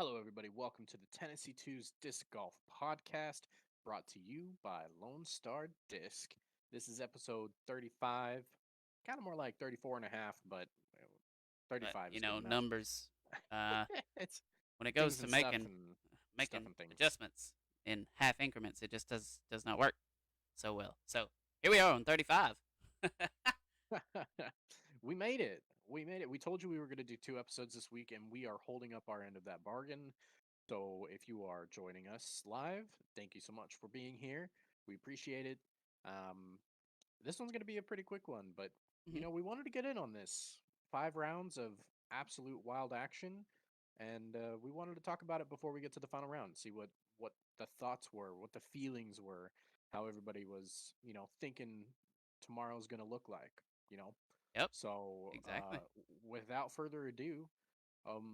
Hello, everybody. Welcome to the Tennessee Two's Disc Golf Podcast, brought to you by Lone Star Disc. This is episode 35, kind of more like 34 and a half, but uh, But 35 is good enough. numbers. Uh, It's when it goes things to and stuff making and stuff making and things. adjustments in half increments, it just does not work so well. So here we are on 35. We made it. We made it. We told you we were going to do two episodes this week, and we are holding up our end of that bargain. So if you are joining us live, thank you so much for being here. We appreciate it. Um, this one's going to be a pretty quick one, but Mhm. we wanted to get in on this 5 rounds of absolute wild action, and we wanted to talk about it before we get to the final round. See what the thoughts were, what the feelings were, how everybody was thinking tomorrow's going to look like. You know, Yep, so exactly. without further ado,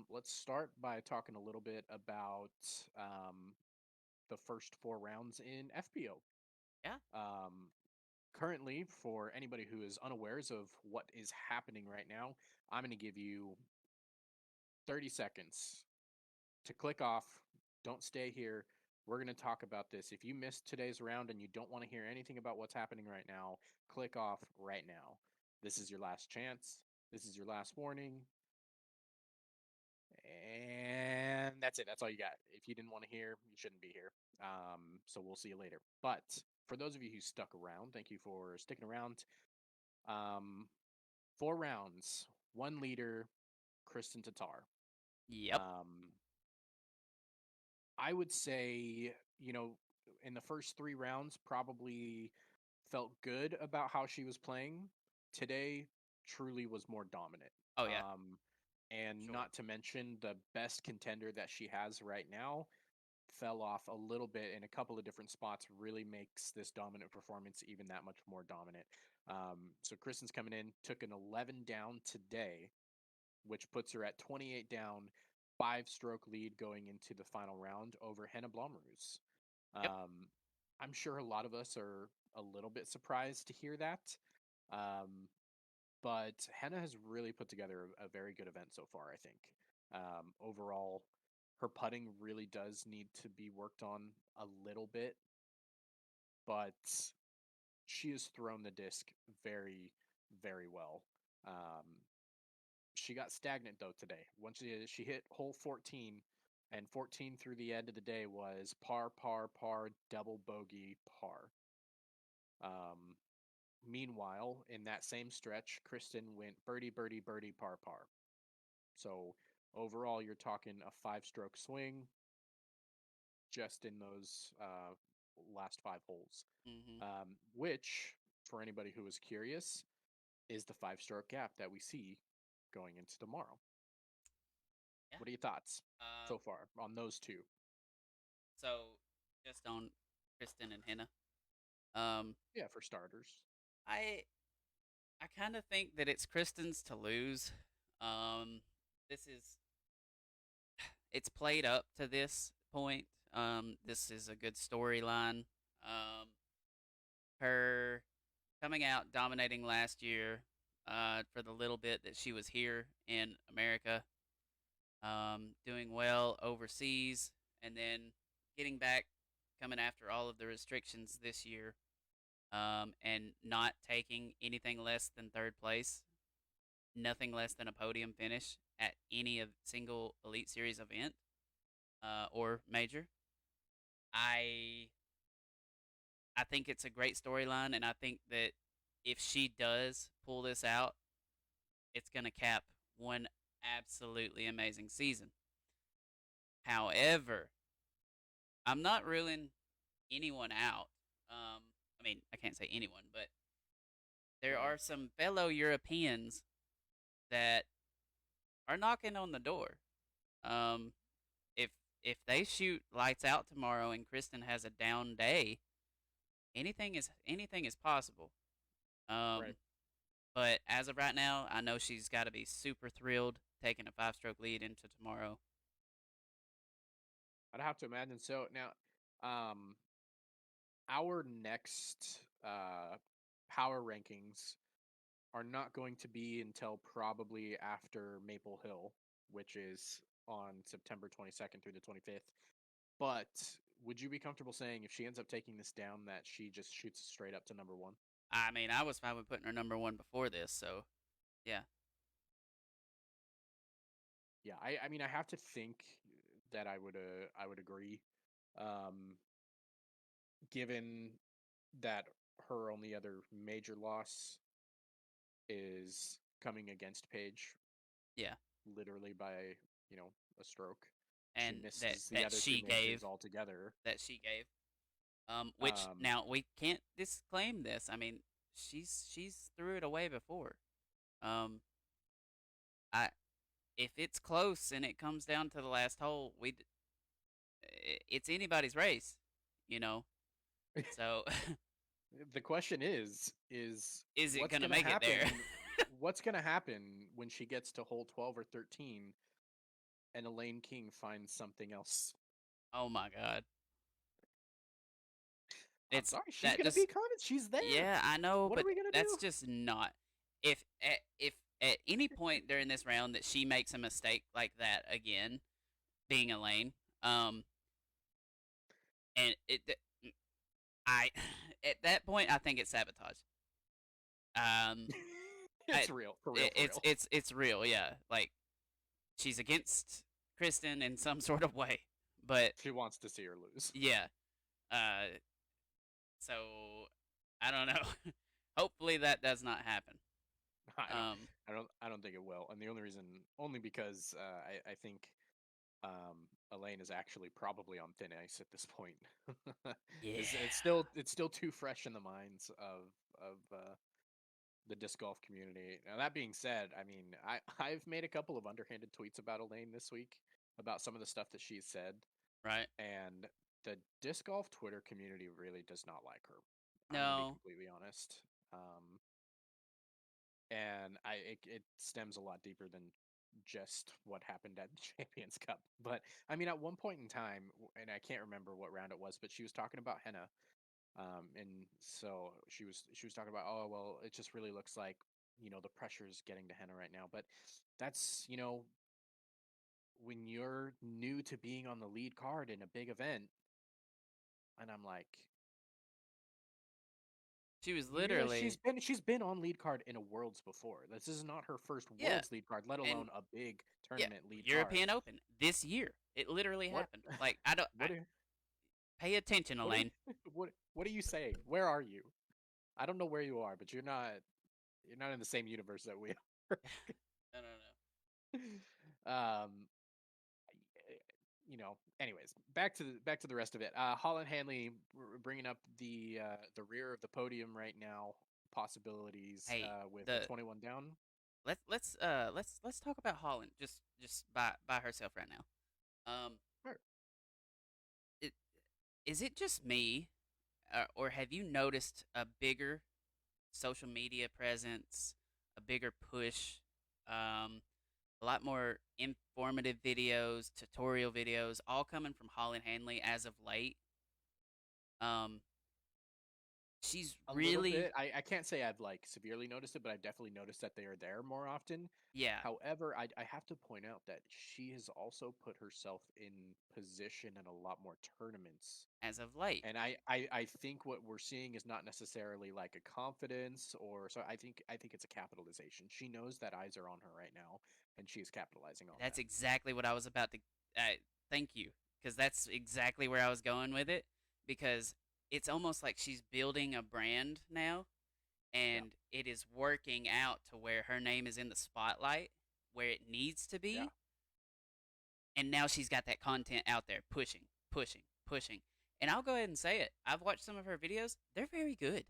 let's start by talking a little bit about um, the first 4 rounds in FPO. Yeah. Um, Currently, for anybody who is unawares of what is happening right now, I'm going to give you 30 seconds to click off. Don't stay here. We're going to talk about this. If you missed today's round and you don't want to hear anything about what's happening right now, click off right now. This is your last chance. This is your last warning. And that's it. That's all you got. If you didn't want to hear, you shouldn't be here. So we'll see you later. But for those of you who stuck around, thank you for sticking around. Um, 4 rounds, one leader, Kristen Tatar. Yep. Um, I would say, in the first 3 rounds, probably felt good about how she was playing. Today, truly was more dominant. Oh yeah. Um, and Sure. not to mention the best contender that she has right now fell off a little bit in a couple of different spots, really makes this dominant performance even that much more dominant. So Kristen's coming in, took an 11 down today, which puts her at 28 down, 5 stroke lead going into the final round over Henna Blomroos. Yep. Um, I'm sure a lot of us are a little bit surprised to hear that. Um, but Henna has really put together a very good event so far, I think. Overall, her putting really does need to be worked on a little bit, but she has thrown the disc very, very well. Um, she got stagnant though today. Once she hit hole 14, and 14 through the end of the day was par, par, par, double bogey, par. Um, Meanwhile, in that same stretch, Kristen went birdie, birdie, birdie, par, par. So overall, you're talking a 5 stroke swing just in those last 5 holes, Mhm. which, for anybody who is curious, is the 5 stroke gap that we see going into tomorrow. Yeah. What are your thoughts Um. so far on those two? So just on Kristen and Henna. Um. Yeah, for starters. I I kind of think that it's Kristen's to lose. Um. This is it's played up to this point. This is a good storyline. Her coming out dominating last year for the little bit that she was here in America, doing well overseas, and then getting back, coming after all of the restrictions this year, and not taking anything less than third place, nothing less than a podium finish at any of single Elite Series event or major. I I think it's a great storyline, and I think that if she does pull this out, it's going to cap one absolutely amazing season. However, I'm not ruling anyone out. I mean, I can't say anyone, but there Right. are some fellow Europeans that are knocking on the door. Um, if if they shoot lights out tomorrow and Kristen has a down day, anything is possible. Right. Um, but as of right now, I know she's got to be super thrilled taking a 5 stroke lead into tomorrow. I'd have to imagine so. Now, um, our next power rankings are not going to be until probably after Maple Hill, which is on September 22nd through the 25th. But would you be comfortable saying if she ends up taking this down that she just shoots straight up to number one? I mean, I was fine with putting her number one before this, so yeah. Yeah, I mean I have to think that I would agree. Um, Given that her only other major loss is coming against Paige, Yeah. literally by, you know, a stroke. She And that misses the that other two she majors gave altogether. that she gave. Which Um, now we can't disclaim this. I mean, she's threw it away before. Um, I if it's close and it comes down to the last hole, it's anybody's race, you know. So the question is it what's gonna gonna make it there? happen? What's gonna happen when she gets to hole 12 or 13 and Elaine King finds something else? Oh my god, I'm it's sorry, she's that gonna be just comments. She's there. yeah, I know, What are but we gonna that's do? just not. If at any point during this round that she makes a mistake like that again, being Elaine, um, and I at that point I think it's sabotage. Um, I, It's real, for real, for real. it's real, yeah. Like she's against Kristen in some sort of way, but She wants to see her lose. yeah. So I don't know. Hopefully that does not happen. I don't, Um, I don't think it will. And the only reason, only because I think Elaine is actually probably on thin ice at this point. yeah, It's still too fresh in the minds of the disc golf community. Now that being said, I mean I've made a couple of underhanded tweets about Elaine this week about some of the stuff that she's said, right. and the disc golf Twitter community really does not like her. I'm gonna be No, completely honest. Um, and it stems a lot deeper than just what happened at the Champions Cup. But I mean, at one point in time, and I can't remember what round it was, but she was talking about henna, and so she was talking about, oh well, it just really looks like, you know, the pressure's getting to henna right now. But that's, you know, when you're new to being on the lead card in a big event, and I'm like, she was yeah, literally she's been on lead card in a Worlds before. This is not her first yeah, Worlds lead card, let and alone a big yeah, tournament lead card. European Open this year. It literally What happened. Like I don't. what are Pay attention, what are Elaine. what are you saying? Where are you? I don't know where you are, but you're not in the same universe that we No, no, no. are. You know. Anyways, back to the rest of it. Holland Hanley bringing up the rear of the podium right now. Possibilities Hey, with the 21 down. let's talk about Holland just by herself right now. Um, Sure. it, is it just me, or have you noticed a bigger social media presence, a bigger push, um, a lot more informative videos, tutorial videos, all coming from Holland Hanley as of late? Um, she's A little really bit. I can't say I've like severely noticed it, but I've definitely noticed that they are there more often. yeah, However, I have to point out that she has also put herself in position in a lot more tournaments. as of late. And I think what we're seeing is not necessarily like a confidence or so I think it's a capitalization. She knows that eyes are on her right now and she's capitalizing on That's that. exactly what I was about to. Thank you, because that's exactly where I was going with it. Because it's almost like she's building a brand now, Yeah. and it is working out to where her name is in the spotlight where it needs to Yeah. be, and now she's got that content out there pushing, pushing, pushing. And I'll go ahead and say it. I've watched some of her videos. They're very good.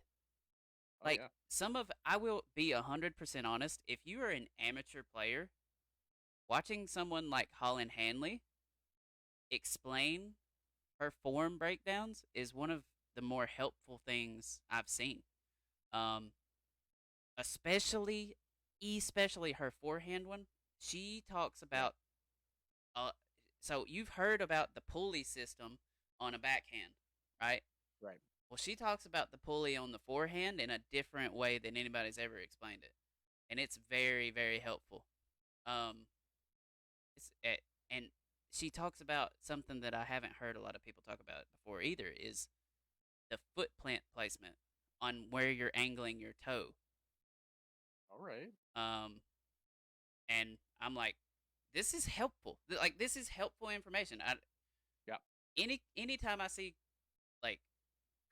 Oh Like yeah. some of, I will be 100% honest. If you are an amateur player, watching someone like Holland Hanley explain her form breakdowns is one of the more helpful things I've seen. Um, especially, especially her forehand one. She talks Yeah. about. Uh, so you've heard about the pulley system on a backhand, right? Right. Well, she talks about the pulley on the forehand in a different way than anybody's ever explained it, and it's very, very helpful. Um, And she talks about something that I haven't heard a lot of people talk about before either is the foot plant placement on where you're angling your toe. All right. Um, and I'm like, this is helpful. Like this is helpful information. Yeah. Anytime I see like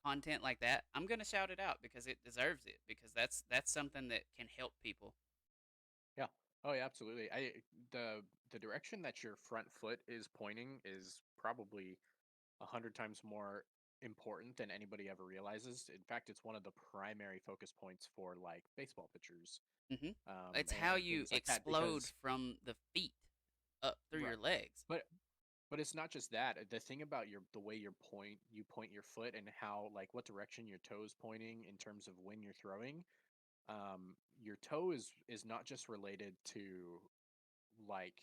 content like that, I'm gonna shout it out because it deserves it. Because that's something that can help people. Yeah. Oh yeah, absolutely. The the direction that your front foot is pointing is probably 100 times more important than anybody ever realizes. In fact, it's one of the primary focus points for like baseball pitchers, Hmm. It's how and you things like that explode because from the feet up through your right. legs. But but it's not just that. The thing about the way you point your foot and how like what direction your toe is pointing in terms of when you're throwing. Your toe is not just related to like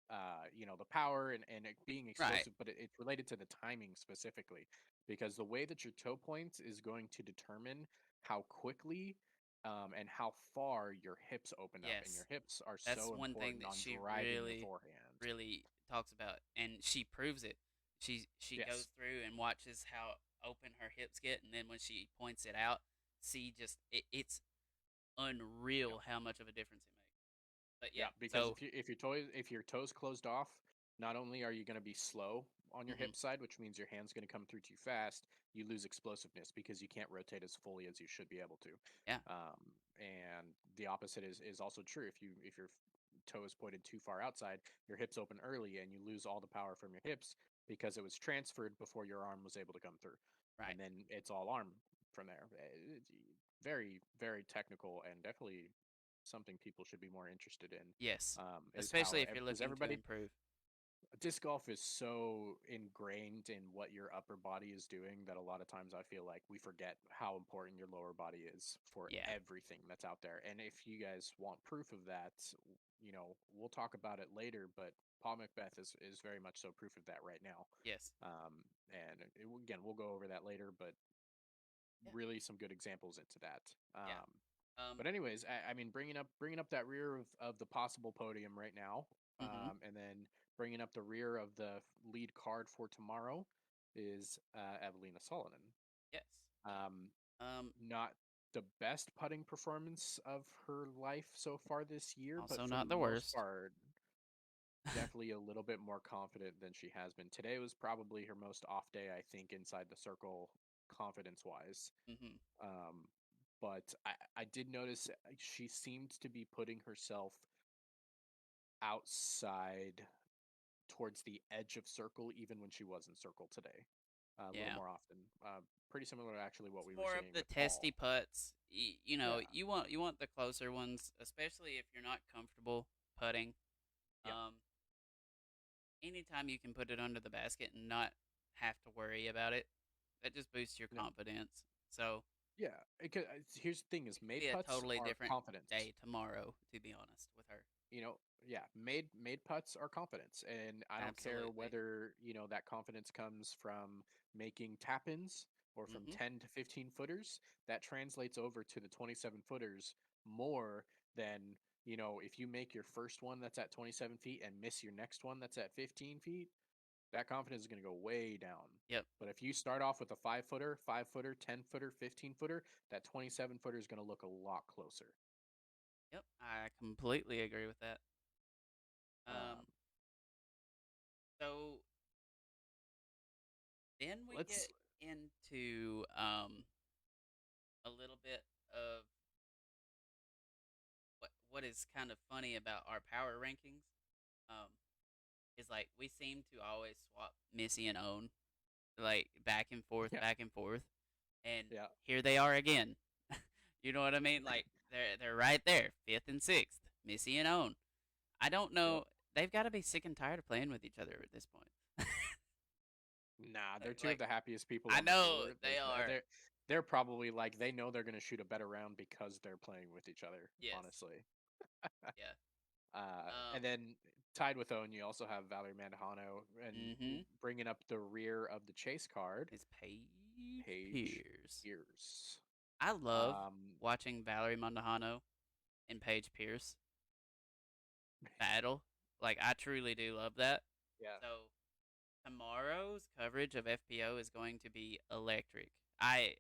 the power and it being Right. explosive, but it's related to the timing specifically because the way that your toe points is going to determine how quickly and how far your hips open up, and your Yes. hips are That's so one thing important that on she driving the really, forehand. really talks about, and she proves it. She Yes. goes through and watches how open her hips get, and then when she points it out, see just it's Yeah. unreal how much of a difference it makes. But yeah, Yeah, because so if your toes closed off, not only are you going to be slow on your hmm hip side, which means your hand's going to come through too fast, you lose explosiveness because you can't rotate as fully as you should be able to. yeah, And the opposite is also true. If your toe is pointed too far outside, your hips open early and you lose all the power from your hips because it was transferred before your arm was able to come through, right, and then it's all arm from there. Very very technical and definitely something people should be more interested in. yes, Is how especially if you're because looking to everybody improve. disc golf is so ingrained in what your upper body is doing that a lot of times I feel like we forget how important your lower body is for Yeah, everything that's out there. And if you guys want proof of that, we'll talk about it later. But Paul Macbeth is very much so proof of that right now. yes, And again, we'll go over that later. But yeah, really, some good examples into that. yeah. But anyways, I mean, bringing up that rear of the possible podium right now, Mm-hmm. and then bringing up the rear of the lead card for tomorrow is Evelina Solomon. Yes. Um, Um, not the best putting performance of her life so far this year, but also for the not the most worst. part, definitely a little bit more confident than she has been. Today was probably her most off day, I think, inside the circle, confidence wise. Mm-hmm. Um, but I did notice she seemed to be putting herself outside towards the edge of circle, even when she was in circle today, a little Yeah. more often. Pretty similar to actually what It's we were more of seeing the with Paul. testy putts. You know, Yeah, you want the closer ones, especially if you're not comfortable putting. yeah, Um, anytime you can put it under the basket and not have to worry about it, that just boosts your no, confidence. So yeah. Here's the thing: is it could made be a putts totally are different confidence. day tomorrow, to be honest with her. you know yeah, made putts are confidence, and I don't care Absolutely. whether that confidence comes from making tap-ins or from Mm-hmm. 10 to 15 footers. That translates over to the 27 footers more than if you make your first one that's at 27 feet and miss your next one that's at 15 feet. That confidence is going to go way down. Yep. But if you start off with a 5 footer 10 footer 15 footer, that 27 footer is going to look a lot closer. Yep. I completely agree with that. um, So then we get let's into a little bit of what is kind of funny about our power rankings. Um, is like we seem to always swap Missy and Own like yeah, back and forth, and yeah. here they are again. You know what I mean? Like they're right there, fifth and sixth, Missy and Own. I don't Yep. know. They've got to be sick and tired of playing with each other at this point. Nah, they're two of Like the happiest people I on the know tour. they are. They're probably like they know they're going to shoot a better round because they're playing with each other. Yes. Honestly, Yeah. and then tied with Owen, you also have Valerie Mandujano, and Mm-hmm. bringing up the rear of the chase card, Is Paige Paige Pierce. Pierce. I love Um, watching Valerie Mondahano and Paige Pierce battle. Like I truly do love that. Yeah, So tomorrow's coverage of FPO is going to be electric. I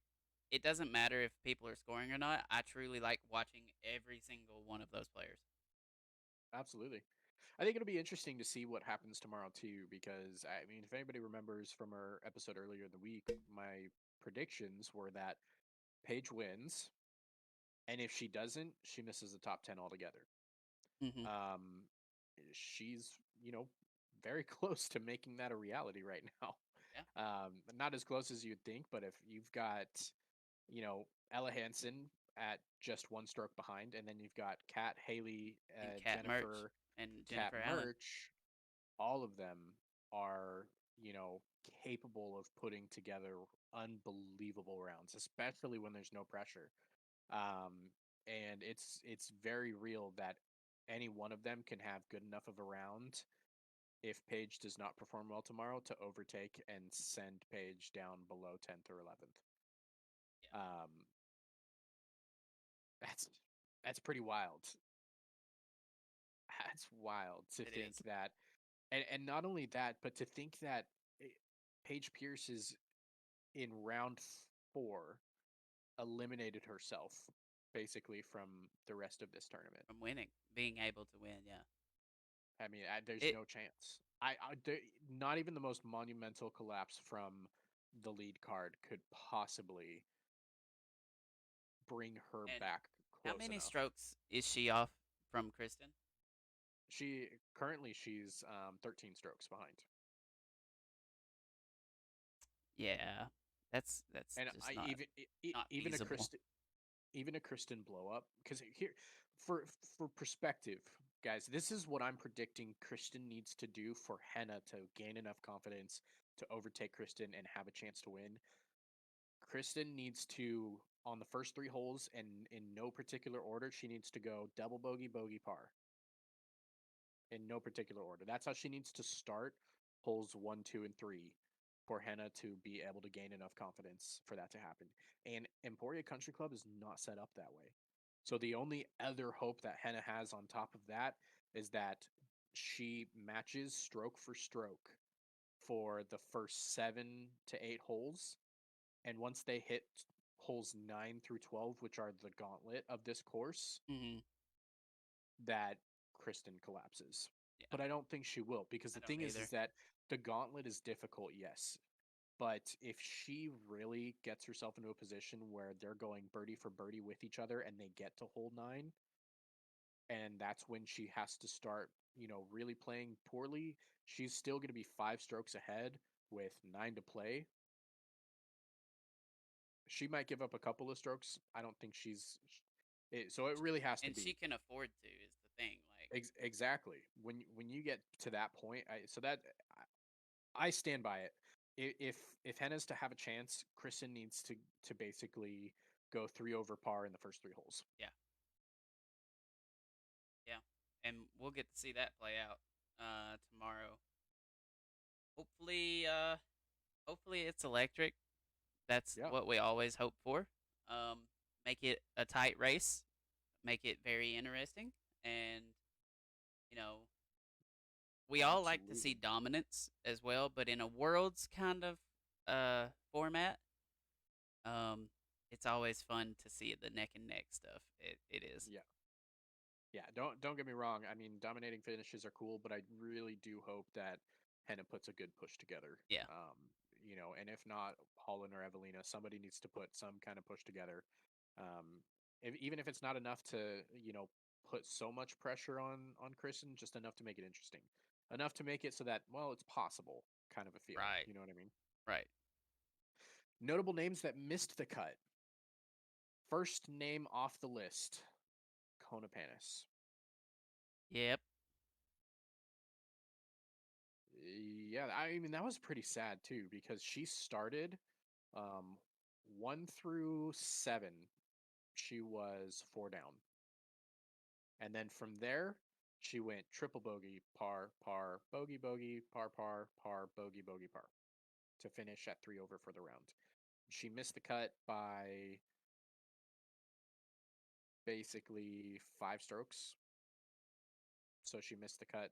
It doesn't matter if people are scoring or not. I truly like watching every single one of those players. absolutely. I think it'll be interesting to see what happens tomorrow too, because I mean, if anybody remembers from our episode earlier in the week, my predictions were that Paige wins, and if she doesn't, she misses the top 10 altogether. Hmm. Um, she's, very close to making that a reality right now. Yeah, Not as close as you'd think, but if you've got, Ella Hansen at just one stroke behind, and then you've got Kat, Haley, and Cat Merch Jennifer, and Kat Jennifer Allen. Merch, all of them are, you know, capable of putting together unbelievable rounds, especially when there's no pressure. And it's very real that any one of them can have good enough of a round if Paige does not perform well tomorrow to overtake and send Paige down below 10th or 11th. Yeah, Um, that's that's pretty wild. That's wild to it think is. that, and not only that, but to think that eh, Paige Pierce is in round 4 eliminated herself basically from the rest of this tournament. From winning, being able to win. Yeah. I mean, there's It no chance. Not even the most monumental collapse from the lead card could possibly bring her and back how close many enough. strokes is she off from Kristen? She's 13 strokes behind, Yeah, that's and just I not not even a feasible. Kristen blow up, because here, for perspective, guys, this is what I'm predicting Kristen needs to do for Henna to gain enough confidence to overtake Kristen and have a chance to win. Kristen needs to, on the first 3 holes, and in no particular order, she needs to go double bogey, bogey, par, in no particular order. That's how she needs to start holes 1, 2, and 3 for Henna to be able to gain enough confidence for that to happen. And Emporia Country Club is not set up that way. So the only other hope that Henna has on top of that is that she matches stroke for stroke for the first 7 to 8 holes. And once they hit holes 9 through 12, which are the gauntlet of this course, Hmm. that Kristen collapses. Yeah, But I don't think she will, because I the don't thing is either. that the gauntlet is difficult, yes. But if she really gets herself into a position where they're going birdie for birdie with each other and they get to hole 9, and that's when she has to start, really playing poorly, she's still going to be 5 strokes ahead with 9 to play. She might give up a couple of strokes. I don't think so it really has to And she be. can afford to is the thing. Like, Exactly. When you get to that point, I stand by it. If Henna's to have a chance, Kristen needs to basically go 3 over par in the first 3 holes. yeah, yeah, and we'll get to see that play out tomorrow. Hopefully, hopefully it's electric. That's Yeah, what we always hope for. Um, make it a tight race, make it very interesting, and you know we all like to see absolutely. dominance as well, but in a worlds kind of format, um, it's always fun to see the neck and neck stuff. It is. Yeah. Yeah, don't get me wrong. I mean, dominating finishes are cool, but I really do hope that Henna puts a good push together. Yeah. Um, and if not, Holland or Evelina, somebody needs to put some kind of push together. Even if it's not enough to, put so much pressure on Kristen, just enough to make it interesting, enough to make it so that, well, it's possible, kind of a feel. Right. You know what I mean? Right. Notable names that missed the cut. First name off the list, Kona Panis. Yep. Yeah, I mean that was pretty sad too, because she started um 1 through 7. She was 4 down, and then from there she went triple bogey, par, par, bogey, bogey, par, par, par, bogey, bogey, par to finish at 3 over for the round. She missed the cut by basically 5 strokes, so she missed the cut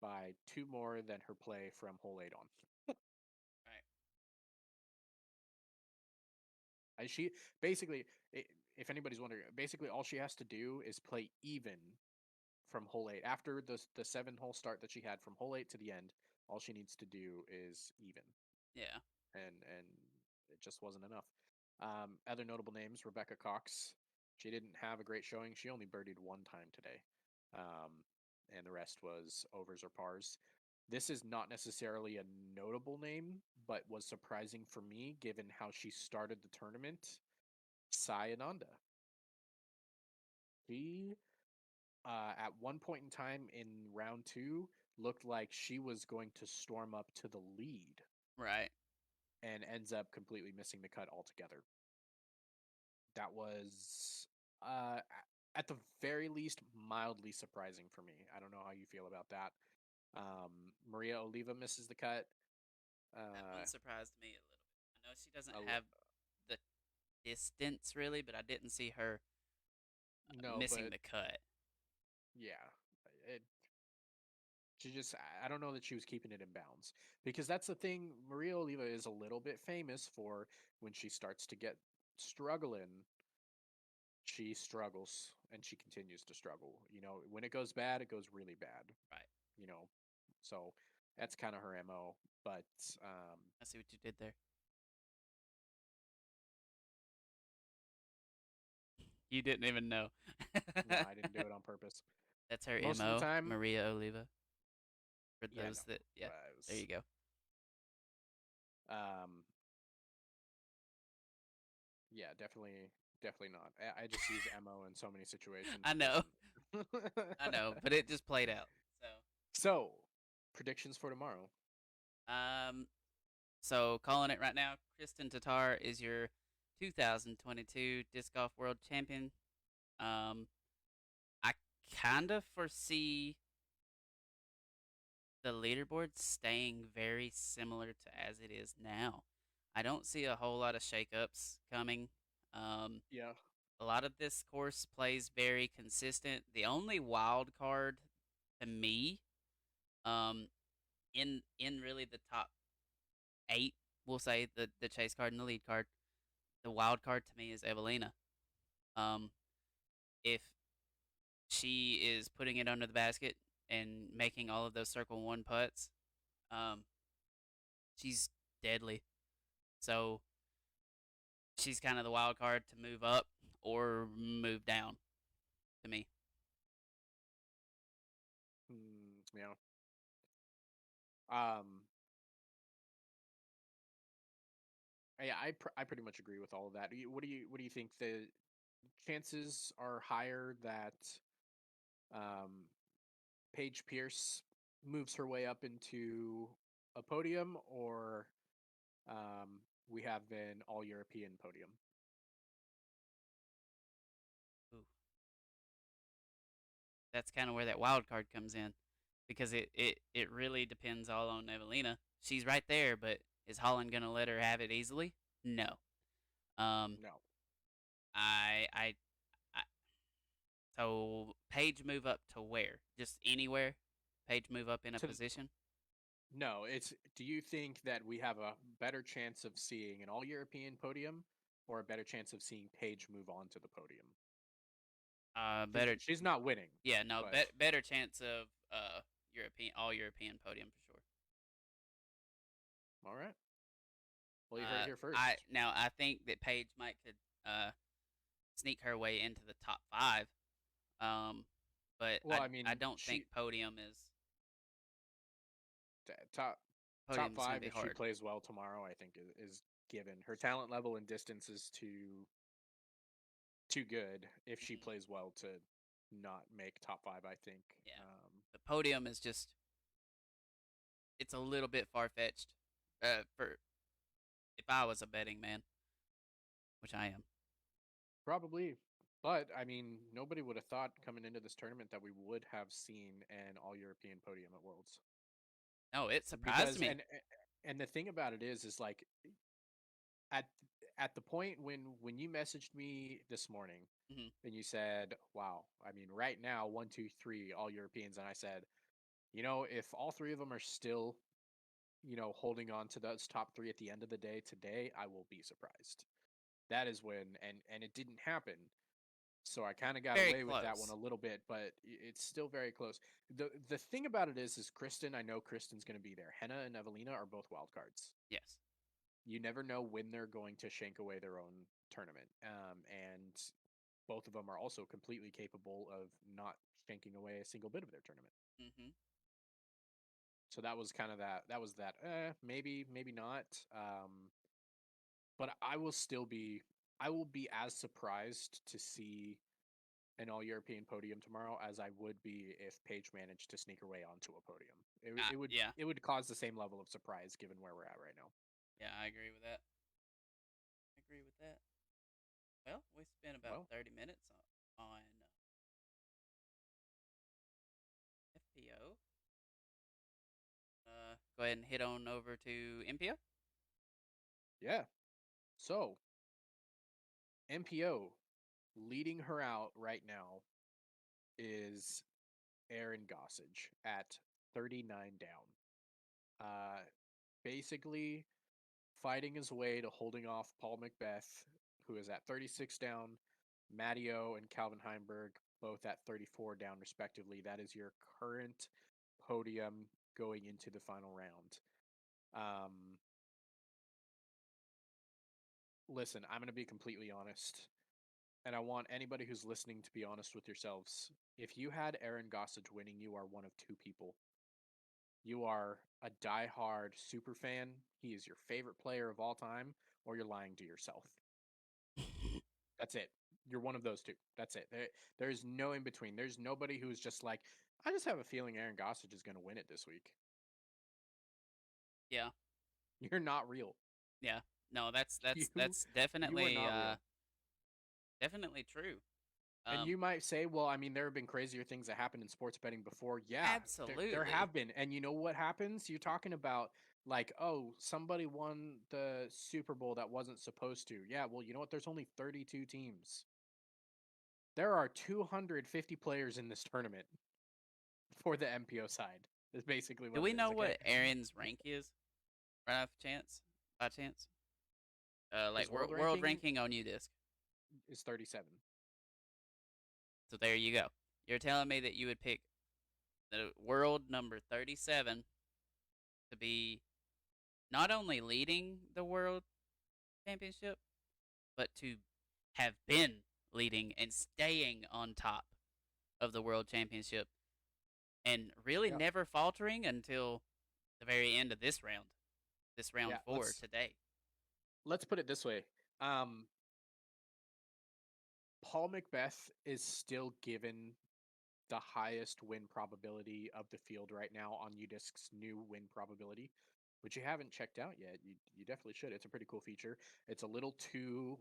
by 2 more than her play from hole 8 on. Right. She basically, if anybody's wondering, basically all she has to do is play even from hole 8. After the 7-hole start that she had from hole 8 to the end, all she needs to do is even. Yeah. And it just wasn't enough. Other notable names: Rebecca Cox. She didn't have a great showing. She only birdied 1 time today, and the rest was overs or pars. This is not necessarily a notable name, but was surprising for me given how she started the tournament. Sai Ananda. She, at one point in time in round 2, looked like she was going to storm up to the lead Right. and ends up completely missing the cut altogether. That was, at the very least, mildly surprising for me. I don't know how you feel about that. Maria Oliva misses the cut. That one Uh, surprised me a little bit. I know she doesn't a, have the distance really, but I didn't see her no, missing but the cut. yeah, it, she just, I don't know that she was keeping it in bounds, because that's the thing. Maria Oliva is a little bit famous for when she starts to get struggling, she struggles and she continues to struggle. When it goes bad, it goes really bad. Right. You know, so that's kind of her mo. But I see what you did there. You didn't even know. no, I didn't do it on purpose. That's her Most of the MO, time, Maria Oliva. For yeah, those no, that, yeah, it there was, you go. yeah, definitely not. I just use mo in so many situations. I It know, doesn't. I know, but it just played out. So, predictions for tomorrow. Um, so calling it right now, Kristen Tatar is your 2022 disc golf world champion. Um, I kind of foresee the leaderboard staying very similar to as it is now. I don't see a whole lot of shakeups coming. Um, Yeah. a lot of this course plays very consistent. The only wild card to me, um, in really the top 8, we'll say the chase card and the lead card. The wild card to me is Evelina. Um, if she is putting it under the basket and making all of those circle one putts, um, she's deadly. So she's kind of the wild card to move up or move down to me. Yeah. Um. Yeah, I pretty much agree with all of that. What do you think the chances are higher that um Paige Pierce moves her way up into a podium, or we have an all European podium? Ooh, that's kind of where that wild card comes in because it really depends all on Evelina. She's right there, but is Holland gonna let her have it easily? No. Um, No. I so Paige move up to where? Just anywhere? Paige move up in a To position? No, it's, do you think that we have a better chance of seeing an all European podium, or a better chance of seeing Paige move on to the podium? Better. She's not winning, Yeah, no, but better chance of European all European podium for sure. all right. Well, you heard it here first. I think that Paige might could uh sneak her way into the top 5. Um, but Well, I I mean, don't think she top top podium's gonna five be if she hard. plays well tomorrow. I think is given. Her talent level and distance is too good if she Mhm. plays well to not make top five. I think. Yeah, the podium is just it's a little bit far fetched. For if I was a betting man, which I am. Probably. But I mean, nobody would have thought coming into this tournament that we would have seen an all European podium at Worlds. No, it surprised Because me. and the thing about it is like, at at the point when you messaged me this morning Hmm. and you said, "Wow, I mean, right now 1, 2, 3 all Europeans," and I said, If all three of them are still, holding on to those top three at the end of the day today, I will be surprised. That is when, and it didn't happen. So I kind of got Very away with that one close. a little bit, but it's still very close. The thing about it is Kristen. I know Kristen's going to be there. Henna and Evelina are both wild cards. Yes. You never know when they're going to shank away their own tournament, and both of them are also completely capable of not shanking away a single bit of their tournament. Mhm. So that was kind of that. That was that. Maybe, maybe not. But I will be as surprised to see an all European podium tomorrow as I would be if Paige managed to sneak her way onto a podium. Yeah. It would cause the same level of surprise given where we're at right now. Yeah, I agree with that. I agree with that. Well, we spent about Well, 30 minutes on FPO. Go ahead and hit on over to MPO. yeah. So MPO leading her out right now is Aaron Gossage at 39 down. Uh, Basically fighting his way to holding off Paul Macbeth, who is at 36 down, Matteo and Calvin Heimberg, both at 34 down, respectively. That is your current podium going into the final round. Um, Listen, I'm going to be completely honest, and I want anybody who's listening to be honest with yourselves. If you had Aaron Gossage winning, you are one of two people. You are a diehard super fan, he is your favorite player of all time, or you're lying to yourself. That's it. You're one of those two. That's it. There's no in between. There's nobody who's just like, I just have a feeling Aaron Gossage is going to win it this week. Yeah. You're not real. Yeah. No, that's that's You that's you are definitely not real. definitely true. And you might say, well, I mean, there have been crazier things that happened in sports betting before. Yeah, there Absolutely. have been. And you know what happens? You're talking about like, oh, somebody won the Super Bowl that wasn't supposed to. Yeah, well, you know what? There's only 32 teams. There are 250 players in this tournament for the MPO side. Is basically Do what we it is. know Okay, what Aaron's rank is? Right off chance? By chance? Like his world world ranking ranking on UDisc. is 37. So there you go. You're telling me that you would pick the world number 37 to be not only leading the world championship, but to have been leading and staying on top of the world championship and really Yeah, never faltering until the very end of this round yeah. 4 today. Let's put it this way. Um, Paul Macbeth is still given the highest win probability of the field right now on UDisc's new win probability, which you haven't checked out yet. You definitely should. It's a pretty cool feature. It's a little too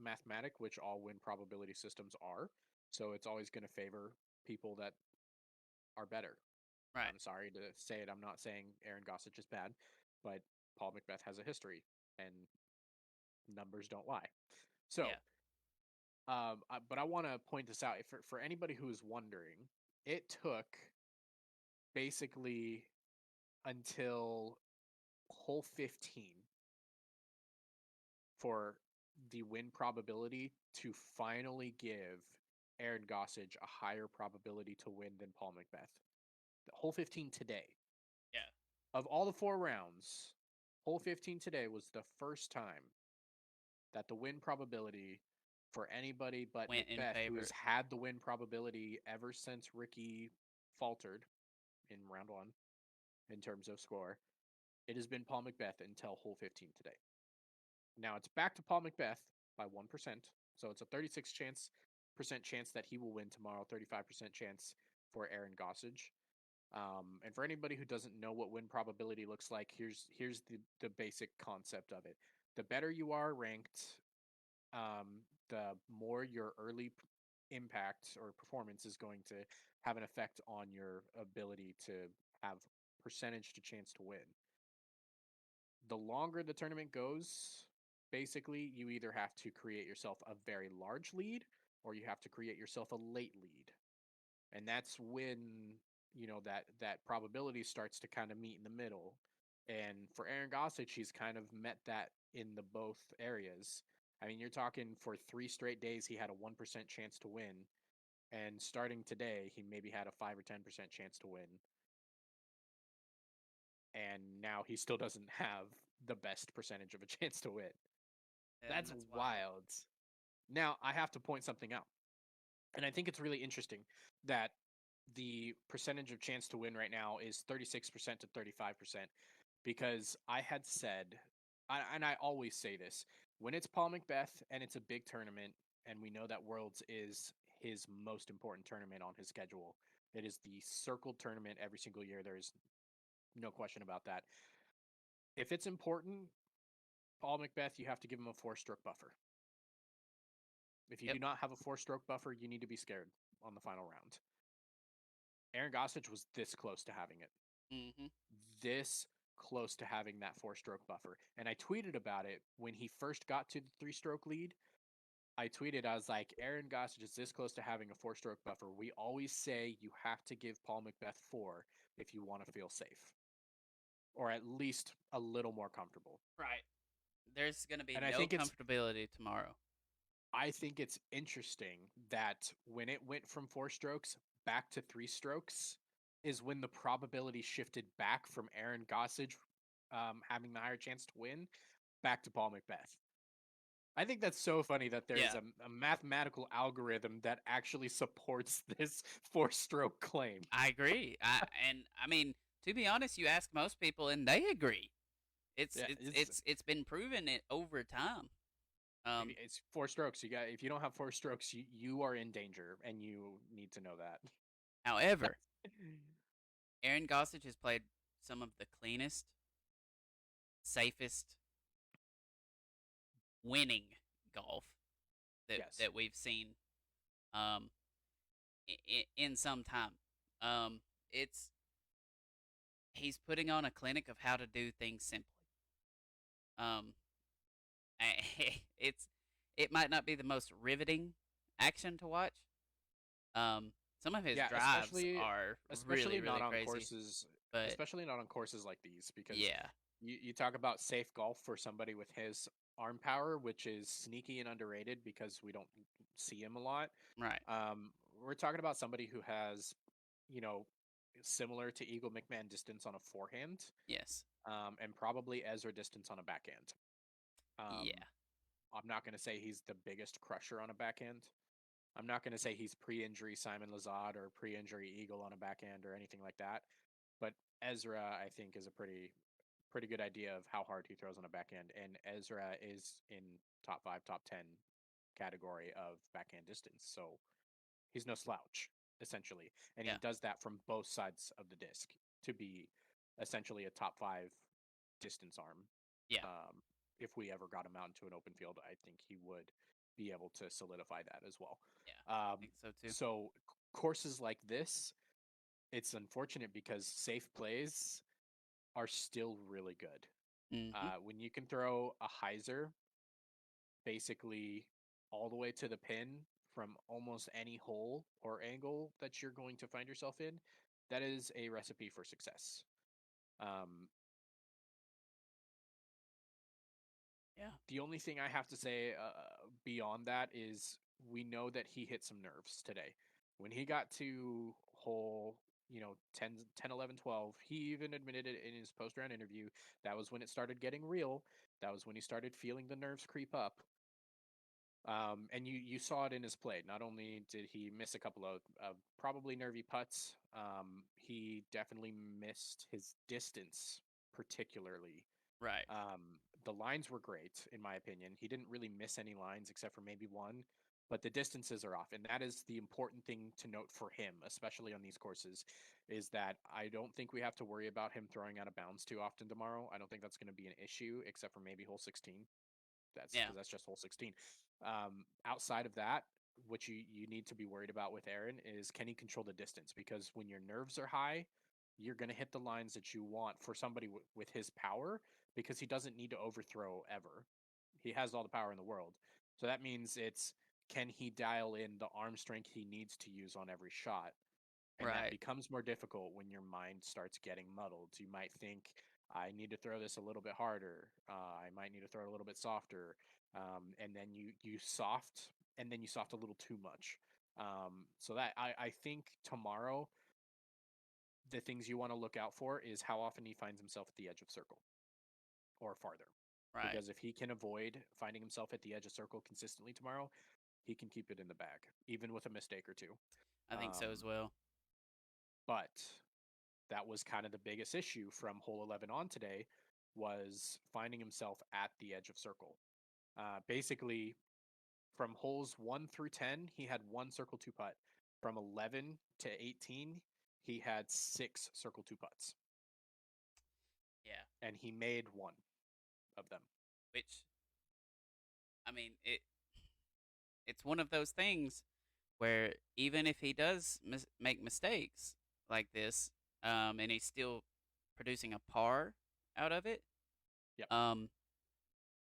mathematic, which all win probability systems are. So it's always going to favor people that are better. Right. I'm sorry to say it. I'm not saying Aaron Gossage is bad, but Paul Macbeth has a history, and numbers don't lie. So, Yeah. but I want to point this out for anybody who is wondering. It took basically until hole 15 for the win probability to finally give Aaron Gossage a higher probability to win than Paul Macbeth. Hole 15 today. Yeah. Of all the four rounds, hole 15 today was the first time that the win probability for anybody but Went in Macbeth, who has favor. had the win probability ever since Ricky faltered in round one in terms of score, it has been Paul Macbeth until hole 15 today. Now it's back to Paul Macbeth by 1%. So it's a 36% chance that he will win tomorrow, 35% chance for Aaron Gossage. And for anybody who doesn't know what win probability looks like, here's the basic concept of it. The better you are ranked, the more your early impact or performance is going to have an effect on your ability to have percentage to chance to win. The longer the tournament goes, basically, you either have to create yourself a very large lead or you have to create yourself a late lead. And that's when that probability starts to kind of meet in the middle. And for Aaron Gossage, he's kind of met that in the both areas. I mean, you're talking for 3 straight days, he had a 1% chance to win. And starting today, he maybe had a 5 or 10% chance to win. And now he still doesn't have the best percentage of a chance to win. And That's that's wild. wild. Now, I have to point something out. And I think it's really interesting that the percentage of chance to win right now is 36% to 35%, because I had said, and I always say this, when it's Paul Macbeth and it's a big tournament, and we know that Worlds is his most important tournament on his schedule, it is the circled tournament every single year. There's no question about that. If it's important, Paul Macbeth, you have to give him a 4-stroke buffer. If you Yep. do not have a 4-stroke buffer, you need to be scared on the final round. Aaron Gossage was this close to having it. Mm-hmm. This close to having that 4-stroke buffer. And I tweeted about it when he first got to the 3-stroke lead. I tweeted, I was like, Aaron Gossage is this close to having a 4-stroke buffer. We always say you have to give Paul Macbeth 4 if you want to feel safe, or at least a little more comfortable. Right. There's going to be And I no think it's comfortability tomorrow. I think it's interesting that when it went from 4 strokes back to 3 strokes is when the probability shifted back from Aaron Gossage having the higher chance to win back to Paul Macbeth. I think that's so funny that there's Yeah, a mathematical algorithm that actually supports this 4-stroke claim. I agree. I mean, to be honest, you ask most people and they agree. It's Yeah, it's it's it's been proven it over time. Um, it's 4 strokes. If you don't have 4 strokes, you are in danger, and you need to know that. However, Aaron Gossage has played some of the cleanest, safest, winning golf that Yes. that we've seen um in some time. Um, it's he's putting on a clinic of how to do things simply. Um, it's it might not be the most riveting action to watch. Um, some of his Yeah, drives are really not really on crazy, courses, but especially not on courses like these, because yeah, you talk about safe golf for somebody with his arm power, which is sneaky and underrated because we don't see him a lot. right, Um, we're talking about somebody who has, you know, similar to Eagle McMahon distance on a forehand, yes, and probably Ezra distance on a backhand. yeah, I'm not going to say he's the biggest crusher on a backhand. I'm not going to say he's pre-injury Simon Lazard or pre-injury Eagle on a backhand or anything like that. But Ezra, I think, is a pretty good idea of how hard he throws on a backhand, and Ezra is in top 5, top 10 category of backhand distance. So he's no slouch, essentially, and he yeah, does that from both sides of the disc to be essentially a top 5 distance arm. yeah, Um, if we ever got him out into an open field, I think he would be able to solidify that as well. yeah. I Um, think so too. so courses like this, it's unfortunate because safe plays are still really good. Hmm. When you can throw a hyzer basically all the way to the pin from almost any hole or angle that you're going to find yourself in, that is a recipe for success. Um, Yeah, the only thing I have to say beyond that is we know that he hit some nerves today. When he got to hole, 10, 10, 11, 12, he even admitted it in his post round interview. That was when it started getting real. That was when he started feeling the nerves creep up. And you saw it in his play. Not only did he miss a couple of probably nervy putts, he definitely missed his distance, particularly. right. The lines were great, in my opinion. He didn't really miss any lines except for maybe one, but the distances are off. And that is the important thing to note for him, especially on these courses, is that I don't think we have to worry about him throwing out of bounds too often tomorrow. I don't think that's going to be an issue, except for maybe hole 16. That's Yeah, because that's just hole 16. Outside of that, what you need to be worried about with Aaron is, can he control the distance? Because when your nerves are high, you're going to hit the lines that you want for somebody with his power, because he doesn't need to overthrow ever. He has all the power in the world. So that means it's, can he dial in the arm strength he needs to use on every shot? And that Right. becomes more difficult when your mind starts getting muddled. You might think, I need to throw this a little bit harder. I might need to throw it a little bit softer. And then you soft, and then you soft a little too much. So that I think tomorrow, the things you want to look out for is how often he finds himself at the edge of circle or farther. Right. Because if he can avoid finding himself at the edge of circle consistently tomorrow, he can keep it in the bag, even with a mistake or two. I think so as Um, well. but that was kind of the biggest issue from hole 11 on today, was finding himself at the edge of circle. Basically, from holes 1 through 10, he had one circle two putt. From 11 to 18, he had six circle two putts, Yeah. and he made one of them. Which, I mean, it's one of those things where even if he does make mistakes like this, and he's still producing a par out of it, Yep. um,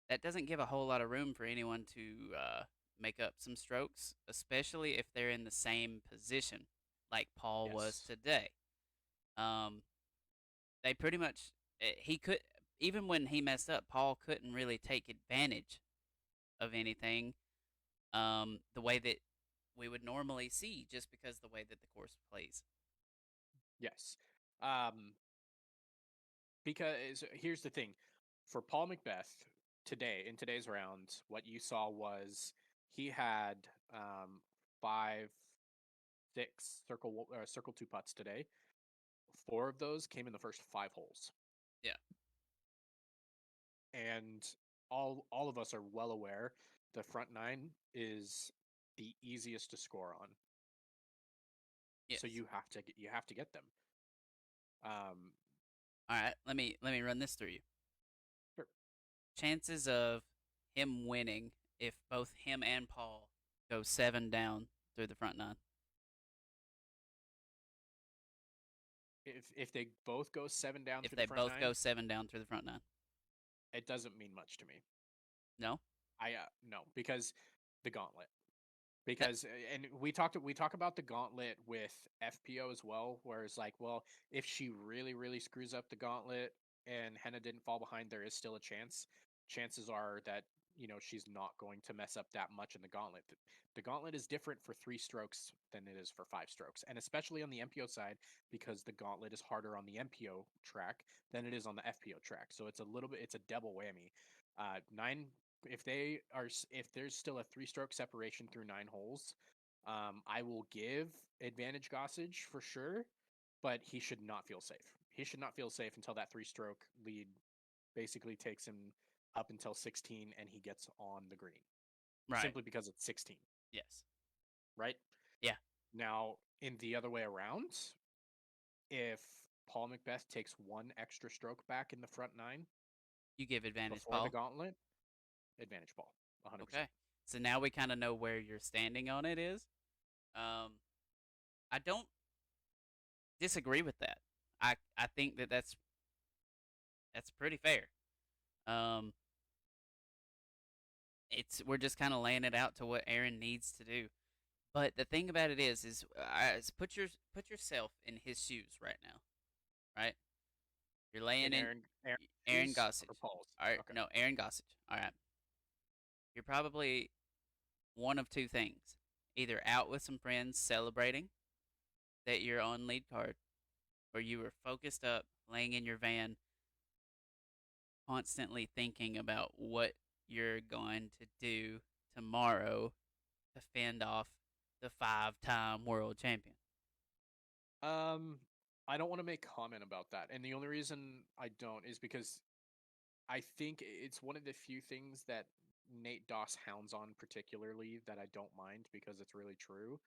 that doesn't give a whole lot of room for anyone to make up some strokes, especially if they're in the same position like Paul was Yes. today. Um, they pretty much he could, even when he messed up, Paul couldn't really take advantage of anything the way that we would normally see, just because the way that the course plays. Yes. Um, because here's the thing, for Paul Macbeth today, in today's round, what you saw was he had five, six circle two putts today. Four of those came in the first five holes, Yeah. and all of us are well aware the front nine is the easiest to score on. So Yes. you have to get them. Um, All right. Let me run this through you. sure. Chances of him winning if both him and Paul go 7 down through the front nine. If they both go seven down If through the they front both nine, go 7 down through the front nine. it doesn't mean much to me. No. I no, because the gauntlet. That, Because and we talk about the gauntlet with FPO as well, where it's like, well, if she really screws up the gauntlet and Henna didn't fall behind, there is still a chance. Chances are that she's not going to mess up that much in the gauntlet. The gauntlet is different for three strokes than it is for five strokes, and especially on the MPO side, because the gauntlet is harder on the MPO track than it is on the FPO track. So it's a double whammy. Nine if there's still a three-stroke separation through nine holes, I will give advantage Gossage for sure, but he should not feel safe. He should not feel safe until that three-stroke lead basically takes him up until 16 and he gets on the green, right. simply because it's 16, Yes. right? Yeah. Now, in the other way around, if Paul Macbeth takes one extra stroke back in the front nine You give advantage, before the Paul. gauntlet, advantage Paul, 100%. Okay. So now we kind of know where your standing on it is. Um, I don't disagree with that. I think that that's pretty fair. Um, it's we're just kind of laying it out to what Aaron needs to do. But the thing about it is put yourself in his shoes right now, right? You're laying In in Aaron Aaron shoes Gossage. or Paul's? All right, Okay. no, Aaron Gossage. All right, you're probably one of two things: either out with some friends celebrating that you're on lead card, or you were focused up, laying in your van, constantly thinking about what you're going to do tomorrow to fend off the 5-time world champion. Um, I don't want to make comment about that, and the only reason I don't is because I think it's one of the few things that Nate Doss hounds on particularly that I don't mind because it's really true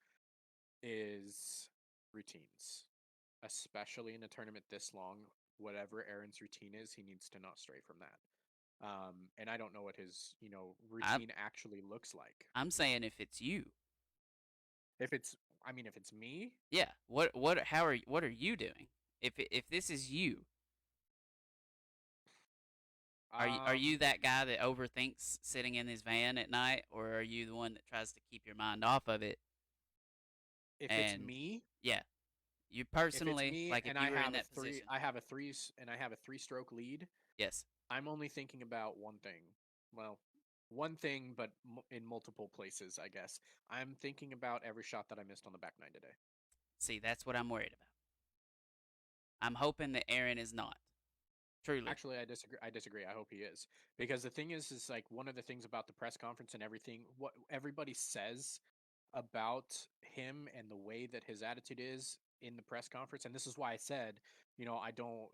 is routines, especially in a tournament this long. Whatever Aaron's routine is, he needs to not stray from that. And I don't know what his I'm routine actually looks like. I'm saying if it's you, If it's, I mean, if it's me, yeah. What are you doing? If this is you, are you um, that guy that overthinks sitting in his van at night, or are you the one that tries to keep your mind off of it? if it's And me, yeah, You If it's personally, me like if and you were in that position. I have a three-stroke lead, Yes. I'm only thinking about one thing. Well, one thing, but in multiple places, I guess. I'm thinking about every shot that I missed on the back nine today. See, that's what I'm worried about. I'm hoping that Aaron is not. Truly. Actually, I disagree. I disagree. I hope he is, because the thing is like one of the things about the press conference and everything. What everybody says about him and the way that his attitude is in the press conference, and this is why I said, I don't.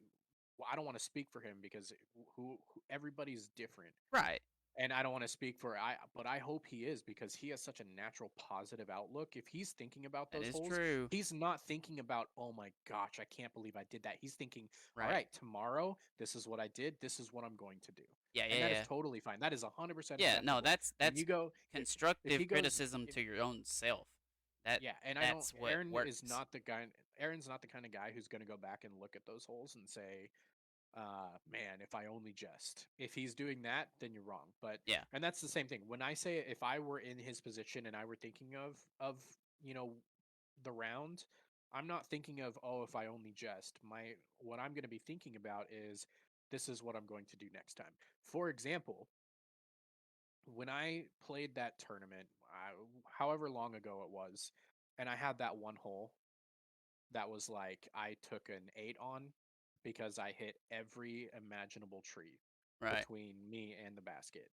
Well, I don't want to speak for him because who everybody's different, Right. and I don't want to speak for but I hope he is, because he has such a natural positive outlook. If he's thinking about That those is holes, true. he's not thinking about, oh my gosh, I can't believe I did that. He's thinking, all Right. right, tomorrow this is what I did, this is what I'm going to do. Yeah, yeah, And that is yeah. totally fine. That is 100% Yeah, no, acceptable. When that's you go if he constructive goes criticism if to your own self. That yeah, and I don't that's what Aaron is works. not the guy Aaron's not the kind of guy who's going to go back and look at those holes and say, man, if I only just. If he's doing that, then you're wrong. But Yeah. and that's the same thing. When I say, if I were in his position and I were thinking of you know the round, I'm not thinking of, oh, if I only just. My What I'm going to be thinking about is, this is what I'm going to do next time. For example, when I played that tournament, however long ago it was, and I had that one hole that was like I took an 8 on, because I hit every imaginable tree Right. between me and the basket.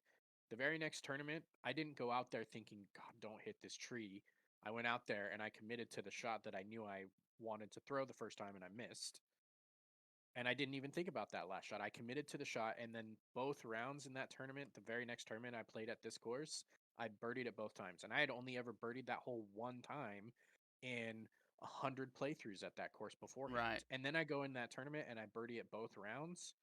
The very next tournament, I didn't go out there thinking, God, don't hit this tree. I went out there and I committed to the shot that I knew I wanted to throw the first time, and I missed. And I didn't even think about that last shot. I committed to the shot, and then both rounds in that tournament, the very next tournament I played at this course, I birdied it both times. And I had only ever birdied that hole one time in 100 playthroughs at that course Right. beforehand. And then I go in that tournament and I birdie it both rounds.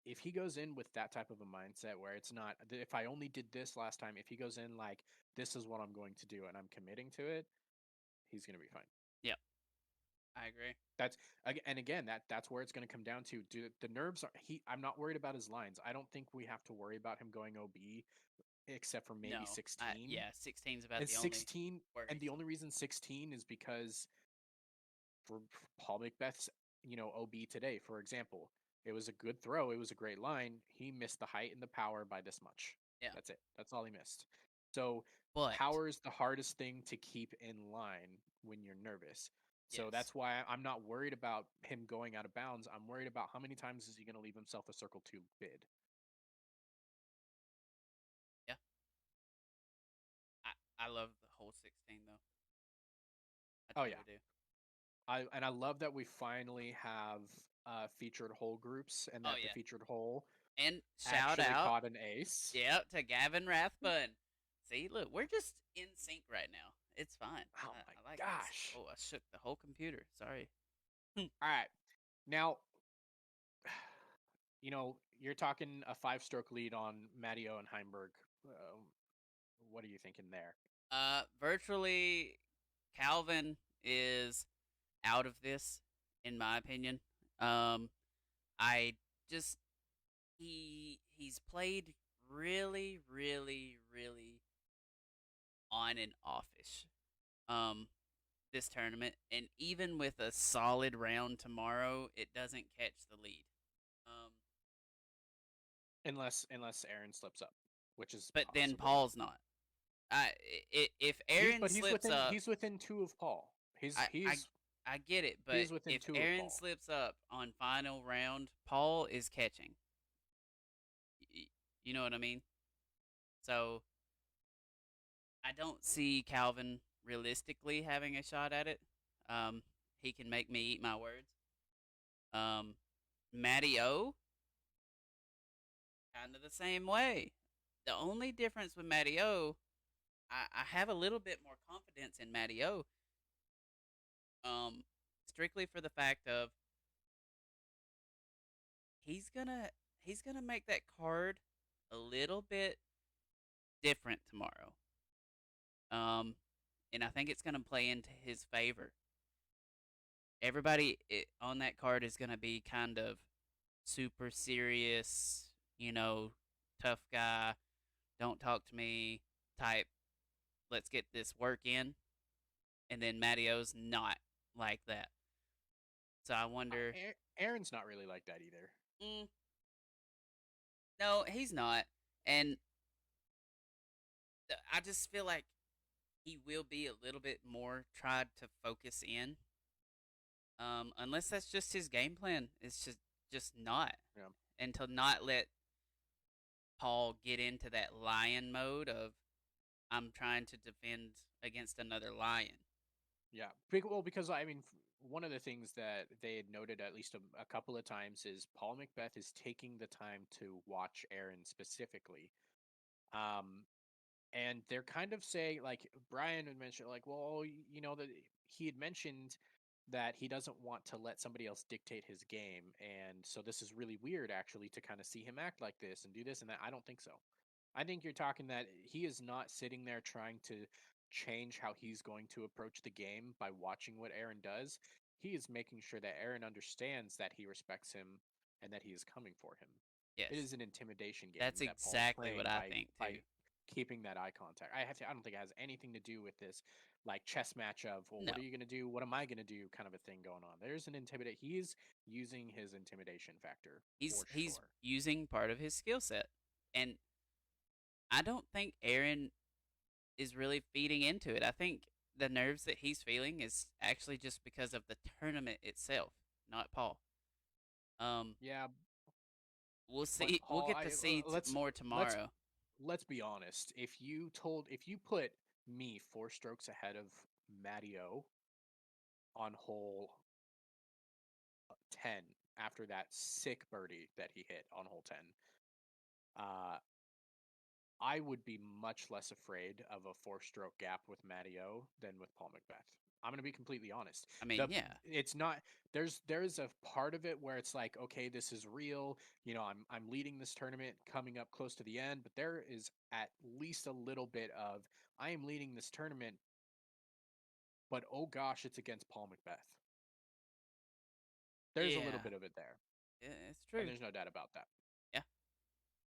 If he goes in with that type of a mindset, where it's not, if I only did this last time, if he goes in like, this is what I'm going to do and I'm committing to it, he's going to be fine. Yep. I agree. That's And again, that's where it's going to come down to. Do the nerves are he? I'm not worried about his lines. I don't think we have to worry about him going OB, except for maybe No. 16. Yeah, 16's about And the only 16, and the worrisome. only reason 16 is because for Paul Macbeth's OB today, for example, it was a good throw. It was a great line. He missed the height and the power by this much. Yeah. That's it. That's all he missed. So But power is the hardest thing to keep in line when you're nervous. So yes. that's why I'm not worried about him going out of bounds. I'm worried about how many times is he going to leave himself a circle two bid. Yeah. I love the whole 16 though. I Oh truly yeah, do. I love that we finally have featured hole groups, and Oh that the yeah. featured hole And shout actually out, caught an ace. yep, to Gavin Rathbun. See, look, we're just in sync right now. It's fine. Oh my I like this. gosh! Oh, I shook the whole computer. Sorry. All right, now you're talking a five-stroke lead on Matteo and Heimberg. What are you thinking there? Virtually, Calvin is out of this, in my opinion. Um, I just he's played really, really, really on and offish. Um, this tournament, and even with a solid round tomorrow, it doesn't catch the lead. Um, Unless Aaron slips up, which is but then possible. Paul's not. I if Aaron He's slips within up, he's within two of Paul. He's I I he's I get it, but he's within if two of Aaron Paul. slips up on final round, Paul is catching. You know what I mean? So I don't see Calvin realistically having a shot at it. He can make me eat my words. Um, Matty O, kind of the same way. The only difference with Matty O, I have a little bit more confidence in Matty O. Strictly for the fact of he's gonna he's gonna make that card a little bit different tomorrow. Um, and I think it's gonna play into his favor. Everybody on that card is gonna be kind of super serious, tough guy, don't talk to me type. Let's get this work in. And then Mattio's not like that. So I wonder. Aaron's not really like that either. Mm, no, he's not. And I just feel like he will be a little bit more tried to focus in. Unless that's just his game plan. It's just not. Yeah. And to not let Paul get into that lion mode of I'm trying to defend against another lion. Yeah. Well, because I mean, one of the things that they had noted at least a couple of times is Paul Macbeth is taking the time to watch Aaron specifically. Um, and they're kind of saying, like Brian had mentioned, like, well, that he had mentioned that he doesn't want to let somebody else dictate his game, and so this is really weird actually to kind of see him act like this and do this and that. I don't think so. I think you're talking that he is not sitting there trying to change how he's going to approach the game by watching what Aaron does. He is making sure that Aaron understands that he respects him and that he is coming for him. It Yes. is an intimidation game That's that Paul's exactly what playing I by think too. by keeping that eye contact. I don't think it has anything to do with this like chess match of, well, No. what are you going to do? What am I going to do? Kind of a thing going on. There's an intimidate. He's using his intimidation factor for He's sure. using part of his skill set. And I don't think Aaron is really feeding into it. I think the nerves that he's feeling is actually just because of the tournament itself, not Paul. Um, Yeah, we'll but see. We'll Paul, get to see more let's tomorrow. let's be honest. If you put me 4 strokes ahead of Matteo on hole 10 after that sick birdie that he hit on hole 10, uh, I would be much less afraid of a 4 stroke gap with Matteo than with Paul Macbeth. I'm going to be completely honest. I mean, The yeah, It's not, there's a part of it where it's like, okay, this is real. I'm leading this tournament coming up close to the end, but there is at least a little bit of I am leading this tournament, but oh gosh, it's against Paul Macbeth. There's a little yeah, bit of it there, it's and true. there's no doubt about that.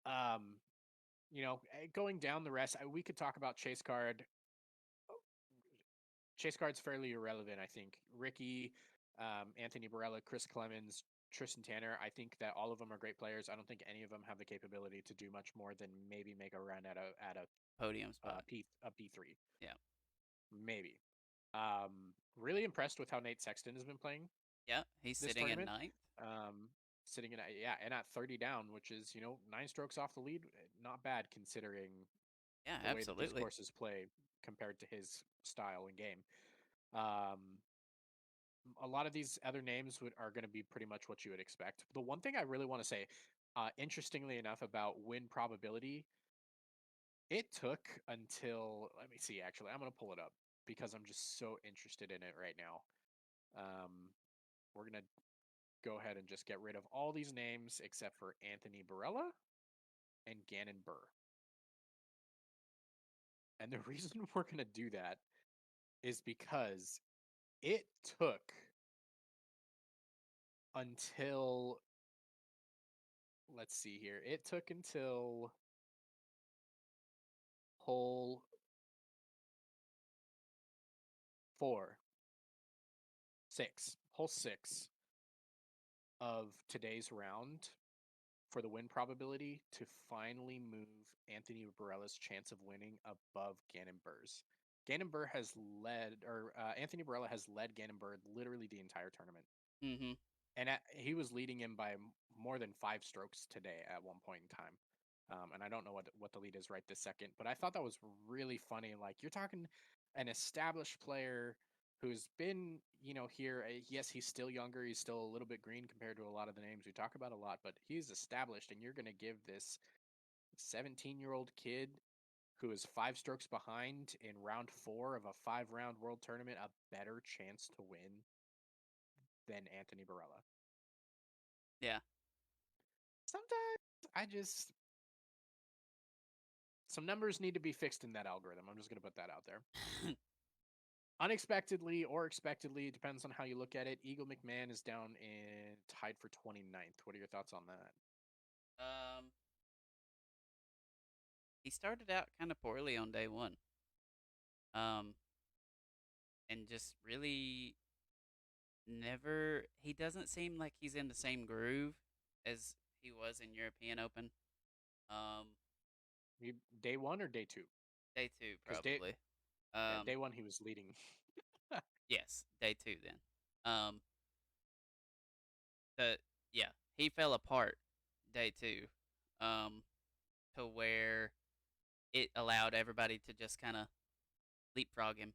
Yeah, Um, going down the rest, we could talk about Chase Card. Chase Card's fairly irrelevant, I think. Ricky, Anthony Barella, Chris Clemens, Tristan Tanner. I think that all of them are great players. I don't think any of them have the capability to do much more than maybe make a run at podium a spot. P3, Yeah, maybe. Really impressed with how Nate Sexton has been playing yeah. He's this sitting in tournament. ninth. Sitting in and at 30 down, which is 9 strokes off the lead, not bad considering Yeah, the way that these absolutely. courses play compared to his style and game. Um, a lot of these other names are going to be pretty much what you would expect. The one thing I really want to say, interestingly enough, about win probability, it took until let me see. Actually, I'm going to pull it up because I'm just so interested in it right now. Um, we're going to go ahead and just get rid of all these names except for Anthony Barella and Gannon Burr. And the reason we're going to do that is because it took until let's see here. It took until hole 4, 6, hole 6 of today's round for the win probability to finally move Anthony Barella's chance of winning above Gannon Burr's. Gannon Burr has led, or Anthony Barella has led Gannon Burr literally the entire tournament. Mm-hmm. And he was leading him by more than 5 strokes today at one point in time. And I don't know what the lead is right this second, but I thought that was really funny. Like you're talking an established player who's been, here. Yes, he's still younger. He's still a little bit green compared to a lot of the names we talk about a lot, but he's established, and you're going to give this 17-year-old kid who is 5 strokes behind in round 4 of a 5-round world tournament a better chance to win than Anthony Barella. Yeah. Sometimes I just some numbers need to be fixed in that algorithm. I'm just going to put that out there. Unexpectedly or expectedly, depends on how you look at it. Eagle McMahon is down in tied for 29th. What are your thoughts on that? um, he started out kind of poorly on day one. Um, and just really never. He doesn't seem like he's in the same groove as he was in European Open. Um, Day one or day two? day two Because probably. day Um, one he was leading. yes, day two then. Um, the yeah, he fell apart day two. Um, to where it allowed everybody to just kind of leapfrog him.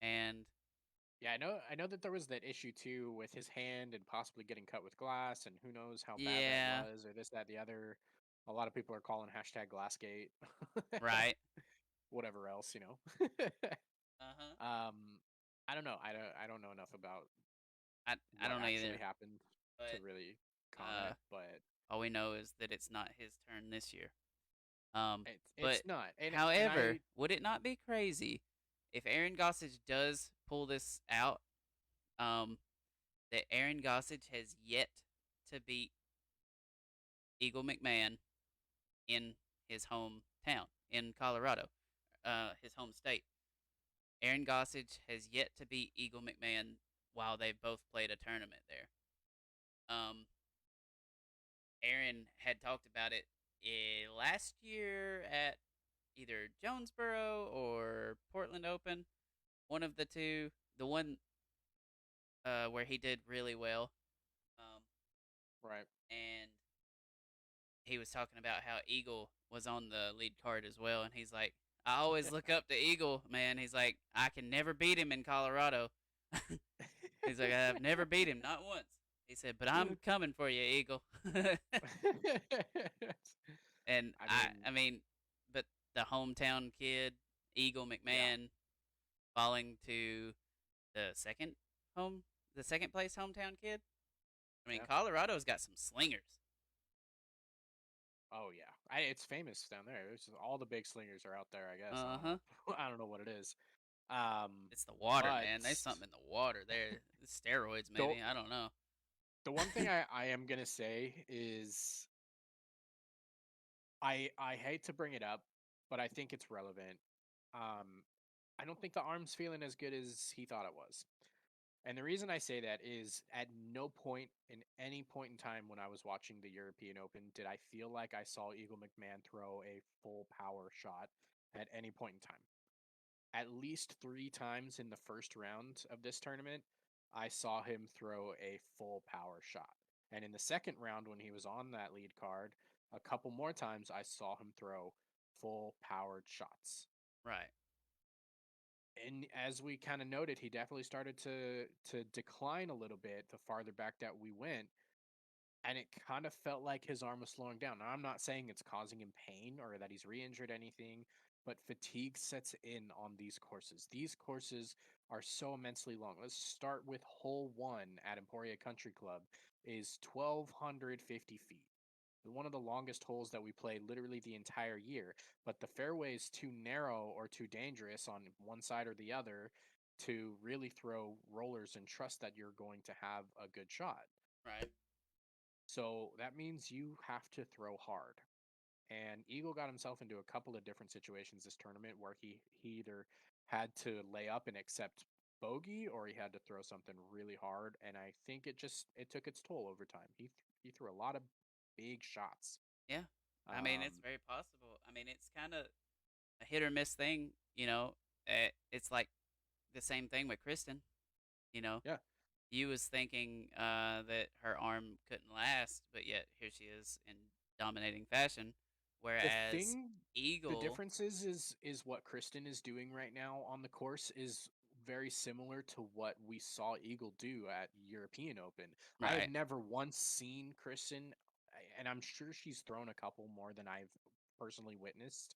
And Yeah, I know that there was that issue too with his hand and possibly getting cut with glass, and who knows how bad that yeah, was, or this, that, the other. A lot of people are calling hashtag Glassgate, right. whatever else, Uh huh. um, I don't know. I don't know enough about I what don't know actually either, happened to but really uh, comment, but all we know is that it's not his turn this year. Um, it's but not. And however, I would it not be crazy if Aaron Gossage does pull this out? Um, that Aaron Gossage has yet to beat Eagle McMahon in his hometown in Colorado, his home state. Aaron Gossage has yet to beat Eagle McMahon while they've both played a tournament there. Um, Aaron had talked about it last year at either Jonesboro or Portland Open, one of the two. The one where he did really well, um, right. and he was talking about how Eagle was on the lead card as well, and he's like, I always look up to Eagle, man. He's like, I can never beat him in Colorado. He's like, I've never beat him, not once. He said, but I'm coming for you, Eagle. And I I, mean, I mean, but the hometown kid, Eagle yeah, McMahon, falling to the second home, the second place hometown kid. I mean, yeah. Colorado's got some slingers. Oh yeah, it's famous down there. It's just, all the big slingers are out there. I guess I Uh don't huh. know. I don't know what it is. Um, It's the water, but man. There's something in the water there. Steroids, the maybe. I don't know. the one thing I am gonna say is I hate to bring it up, but I think it's relevant. Um, I don't think the arm's feeling as good as he thought it was. And the reason I say that is at no point in any point in time when I was watching the European Open did I feel like I saw Eagle McMahon throw a full power shot at any point in time. At least 3 times in the first round of this tournament, I saw him throw a full power shot. And in the second round, when he was on that lead card, a couple more times I saw him throw full powered shots. Right. And as we kind of noted, he definitely started to decline a little bit the farther back that we went, and it kind of felt like his arm was slowing down. Now, I'm not saying it's causing him pain or that he's re-injured anything, but fatigue sets in on these courses. These courses are so immensely long. Let's start with hole 1 at Emporia Country Club is 1250 feet, one of the longest holes that we play literally the entire year, but the fairway is too narrow or too dangerous on one side or the other to really throw rollers and trust that you're going to have a good shot. Right. So that means you have to throw hard. And Eagle got himself into a couple of different situations this tournament where he either had to lay up and accept bogey or he had to throw something really hard, and I think it took its toll over time. He threw a lot of big shots. Yeah. I mean, it's Um, very possible. I mean, it's kind of a hit or miss thing. It's like the same thing with Kristen. You know, yeah, you was thinking that her arm couldn't last, but yet here she is in dominating fashion. the Whereas thing, the Eagle, difference is what Kristen is doing right now on the course is very similar to what we saw Eagle do at European Open. I have right, never once seen Kristen, and I'm sure she's thrown a couple more than I've personally witnessed.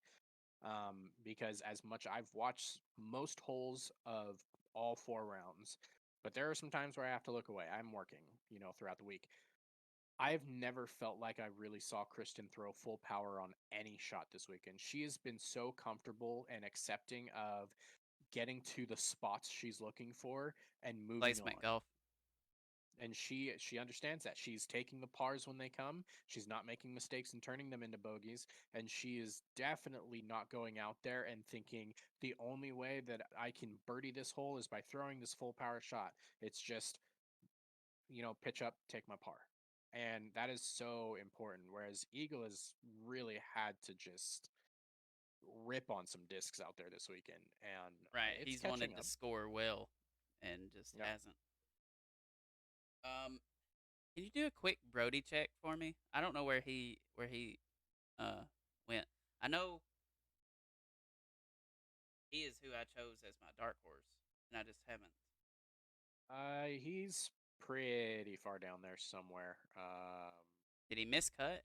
Because as much I've watched most holes of all 4 rounds, but there are some times where I have to look away. I'm working, throughout the week. I've never felt like I really saw Kristen throw full power on any shot this weekend. She has been so comfortable and accepting of getting to the spots she's looking for and moving placement on. golf. And she understands that. She's taking the pars when they come. She's not making mistakes and turning them into bogeys. And she is definitely not going out there and thinking the only way that I can birdie this hole is by throwing this full power shot. It's just pitch up, take my par. And that is so important. Whereas Eagle has really had to just rip on some discs out there this weekend, and Right. it's He's catching wanted to up. score well and just Yeah. hasn't. Um, can you do a quick Brody check for me? I don't know where he uh went. I know he is who I chose as my dark horse, and I just haven't. He's pretty far down there somewhere. Did he miscut?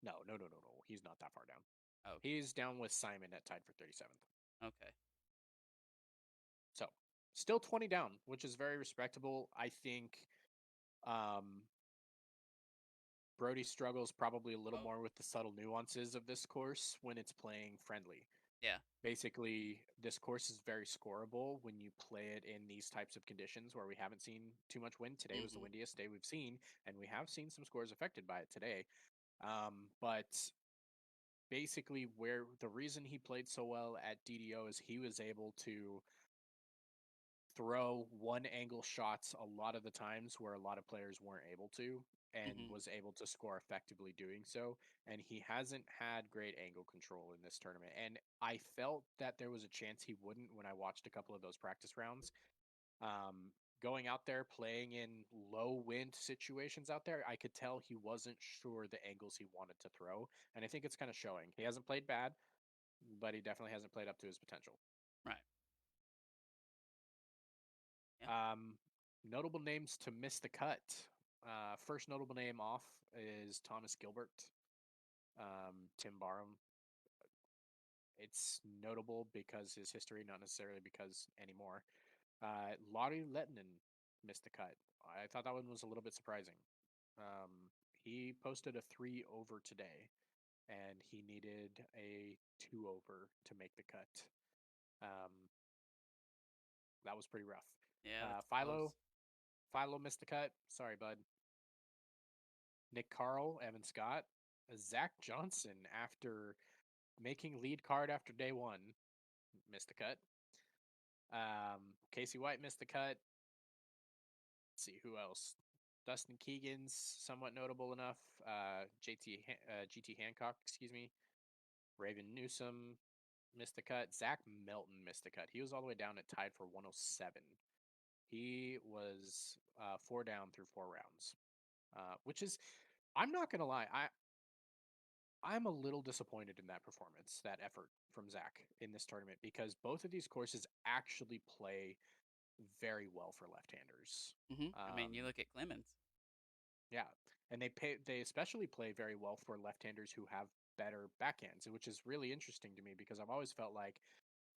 No, no, no, no, no. He's not that far down. Okay. He's down with Simon at tied for 37th. Okay. So still 20 down, which is very respectable. I think um, Brody struggles probably a little Oh, more with the subtle nuances of this course when it's playing friendly. yeah. Basically, this course is very scoreable when you play it in these types of conditions where we haven't seen too much wind. Today was the Mhm. windiest day we've seen, and we have seen some scores affected by it today. But basically, where the reason he played so well at DDO is he was able to throw one angle shots a lot of the times where a lot of players weren't able to, and Mhm. was able to score effectively doing so. And he hasn't had great angle control in this tournament. And I felt that there was a chance he wouldn't when I watched a couple of those practice rounds. Um, Going out there playing in low wind situations out there, I could tell he wasn't sure the angles he wanted to throw. And I think it's kind of showing. He hasn't played bad, but he definitely hasn't played up to his potential. Right. Yeah. Um, Notable names to miss the cut. First notable name off is Thomas Gilbert, Tim Barham. It's notable because his history, not necessarily because anymore. Laurie Lettinen missed the cut. I thought that one was a little bit surprising. Um, he posted a 3 over today, and he needed a 2 over to make the cut. Um, that was pretty rough. Yeah. Uh, That's close. Philo, Philo missed the cut. Sorry, bud. Nick Carl, Evan Scott, Zach Johnson, after making lead card after day one, missed the cut. Casey White missed the cut. Let's see who else. Dustin Keegan's somewhat notable enough. GT Hancock, excuse me. Raven Newsom missed the cut. Zach Melton missed the cut. He was all the way down at tied for 107. He was 4 down through 4 rounds, which is, I'm not gonna lie, I'm a little disappointed in that performance, that effort from Zach in this tournament, because both of these courses actually play very well for left-handers. I mean, you look at Clemens. Yeah, and they especially play very well for left-handers who have better backhands, which is really interesting to me because I've always felt like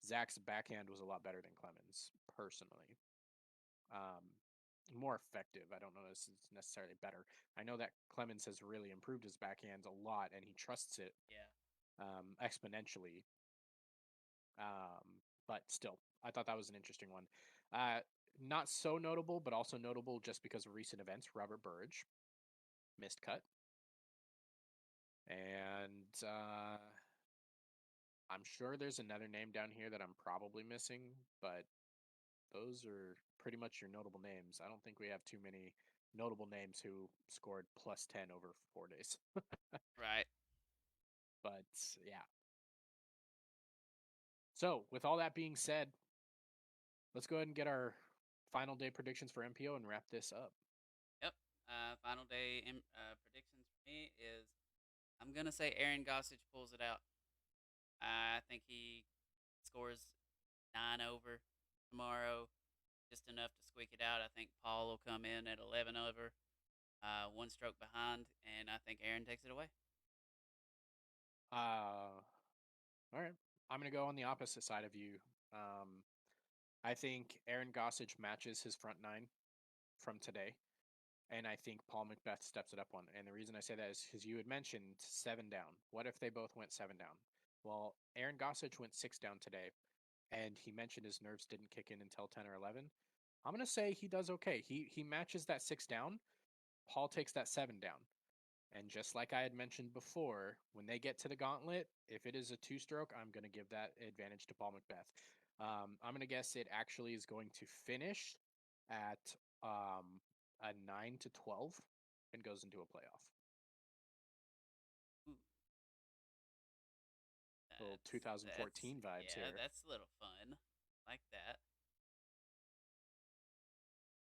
Zach's backhand was a lot better than Clemens personally. Um, More effective. I don't know if this is necessarily better. I know that Clemens has really improved his backhand a lot, and he trusts it Yeah. exponentially. But still, I thought that was an interesting one. Uh, Not so notable, but also notable just because of recent events. Robert Burridge missed cut, and I'm sure there's another name down here that I'm probably missing, but those are pretty much your notable names. I don't think we have too many notable names who scored plus 10 over 4 days. Right. But yeah. So, with all that being said, let's go ahead and get our final day predictions for MPO and wrap this up. Yep. Final day predictions for me is I'm gonna say Aaron Gossage pulls it out. I think he scores 9 over tomorrow, just enough to squeak it out. I think Paul will come in at 11 over, one stroke behind, and I think Aaron takes it away. All right. I'm going to go on the opposite side of you. Um, I think Aaron Gossage matches his front nine from today. And I think Paul Macbeth steps it up one. And the reason I say that is because you had mentioned 7 down. What if they both went 7 down? Well, Aaron Gossage went 6 down today, and he mentioned his nerves didn't kick in until 10 or 11. I'm going to say he does okay. He matches that 6 down. Paul takes that 7 down. And just like I had mentioned before, when they get to the gauntlet, if it is a 2 stroke, I'm going to give that advantage to Paul Macbeth. I'm going to guess it actually is going to finish at a 9-12 and goes into a playoff. Ooh, Little that's 2014 vibes yeah, here. that's a little fun. Like that.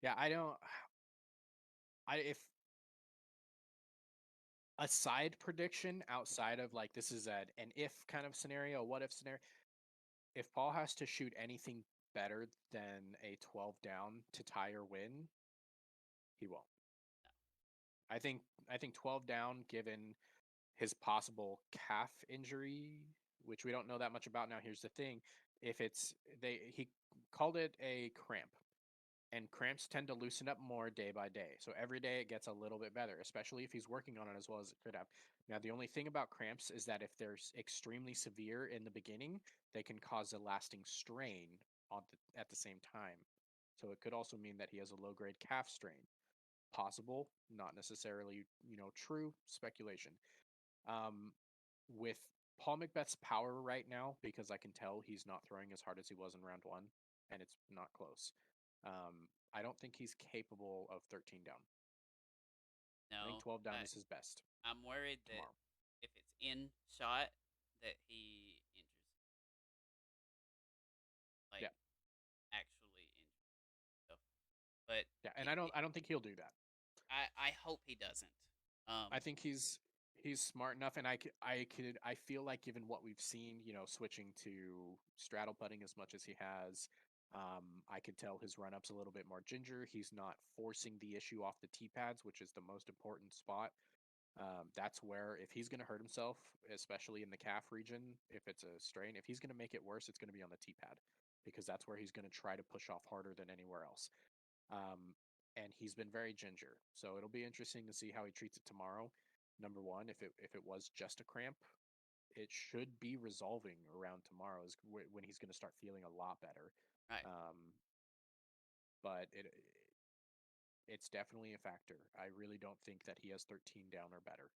Yeah, I don't. I if a side prediction outside of like this is an if kind of scenario, a what if scenario. If Paul has to shoot anything better than a 12 down to tie or win, he won't. I think I think 12 down, given his possible calf injury, which we don't know that much about now. Here's the thing: if it's he called it a cramp, and cramps tend to loosen up more day by day. So every day it gets a little bit better, especially if he's working on it as well as it could have. Now, the only thing about cramps is that if they're extremely severe in the beginning, they can cause a lasting strain at the same time. So it could also mean that he has a low grade calf strain. Possible, not necessarily, true speculation. Um, with Paul Macbeth's power right now, because I can tell he's not throwing as hard as he was in round one, and it's not close. I don't think he's capable of 13 down. I think No, 12 down is his best I'm worried that tomorrow. if it's in shot, that he injures, like Yeah, actually injures. So, but yeah, and I don't think he'll do that. I hope he doesn't. I think he's smart enough, and I feel like given what we've seen, switching to straddle putting as much as he has, I could tell his run up's a little bit more ginger. He's not forcing the issue off the tee pads, which is the most important spot. That's where if he's going to hurt himself, especially in the calf region, if it's a strain, if he's going to make it worse, it's going to be on the tee pad because that's where he's going to try to push off harder than anywhere else. And he's been very ginger. So it'll be interesting to see how he treats it tomorrow. Number one, if it was just a cramp, it should be resolving around tomorrow is when he's going to start feeling a lot better. right. But it's definitely a factor. I really don't think that he has 13 down or better.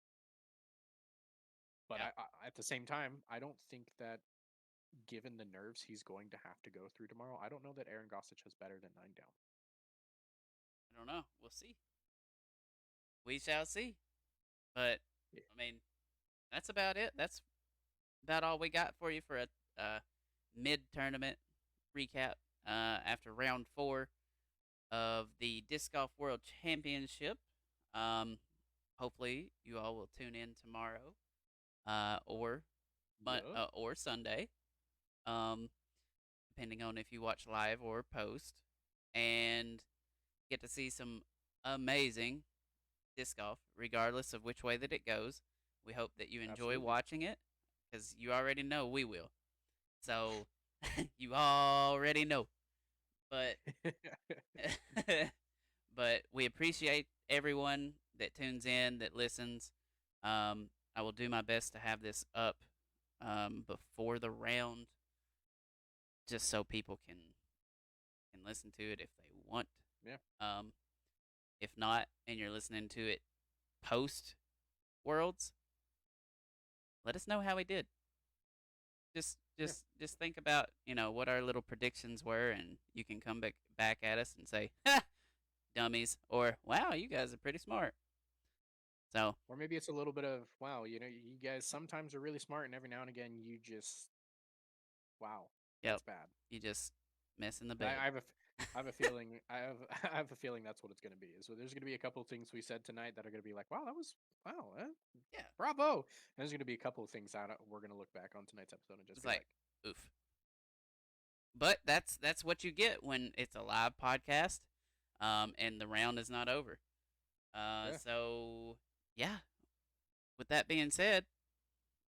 But Yeah, at the same time, I don't think that given the nerves he's going to have to go through tomorrow, I don't know that Aaron Gossage has better than 9 down. I don't know. We'll see. We shall see. But Yeah. I mean, that's about it. That's about all we got for you for a mid tournament recap after round 4 of the Disc Golf World Championship. Um, hopefully, you all will tune in tomorrow Yeah. or Sunday, um, depending on if you watch live or post, and get to see some amazing disc golf, regardless of which way that it goes. We hope that you enjoy Absolutely. watching it because you already know we will. So you already know. But but we appreciate everyone that tunes in, that listens. I will do my best to have this up before the round, just so people can listen to it if they want. Yeah. Um, if not, and you're listening to it post Worlds, let us know how we did. Just Yeah. just just think about what our little predictions were, and you can come back at us and say, "Ha, dummies," or "Wow, you guys are pretty smart." So, Or maybe it's a little bit of, wow, you guys sometimes are really smart, and every now and again you just, wow, yep, that's bad. you just mess in the And bed. I have a feeling, I have a feeling that's what it's going to be. So there's going to be a couple of things we said tonight that are going to be like, wow, that was, wow, Yeah, bravo. And there's going to be a couple of things that we're going to look back on tonight's episode and just it's be like, like, oof. But that's what you get when it's a live podcast, and the round is not over. yeah. So yeah. With that being said,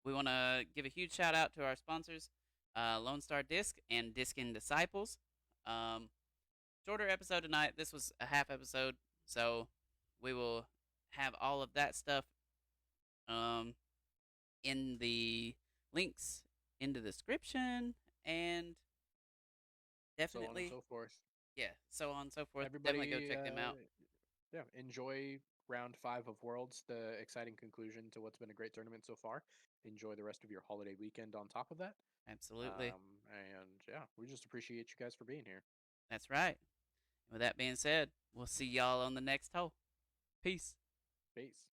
we want to give a huge shout out to our sponsors, Lone Star Disc and Discin Disciples. Um, Shorter episode tonight. This was a half episode, so we will have all of that stuff um, in the links in the description, and So on and definitely, so forth. yeah, so on and so forth. Definitely go Everybody, check them out. yeah, enjoy round 5 of Worlds, the exciting conclusion to what's been a great tournament so far. Enjoy the rest of your holiday weekend on top of that. Absolutely, And yeah, we just appreciate you guys for being here. that's right. With that being said, We'll see y'all on the next hole. Peace. Peace.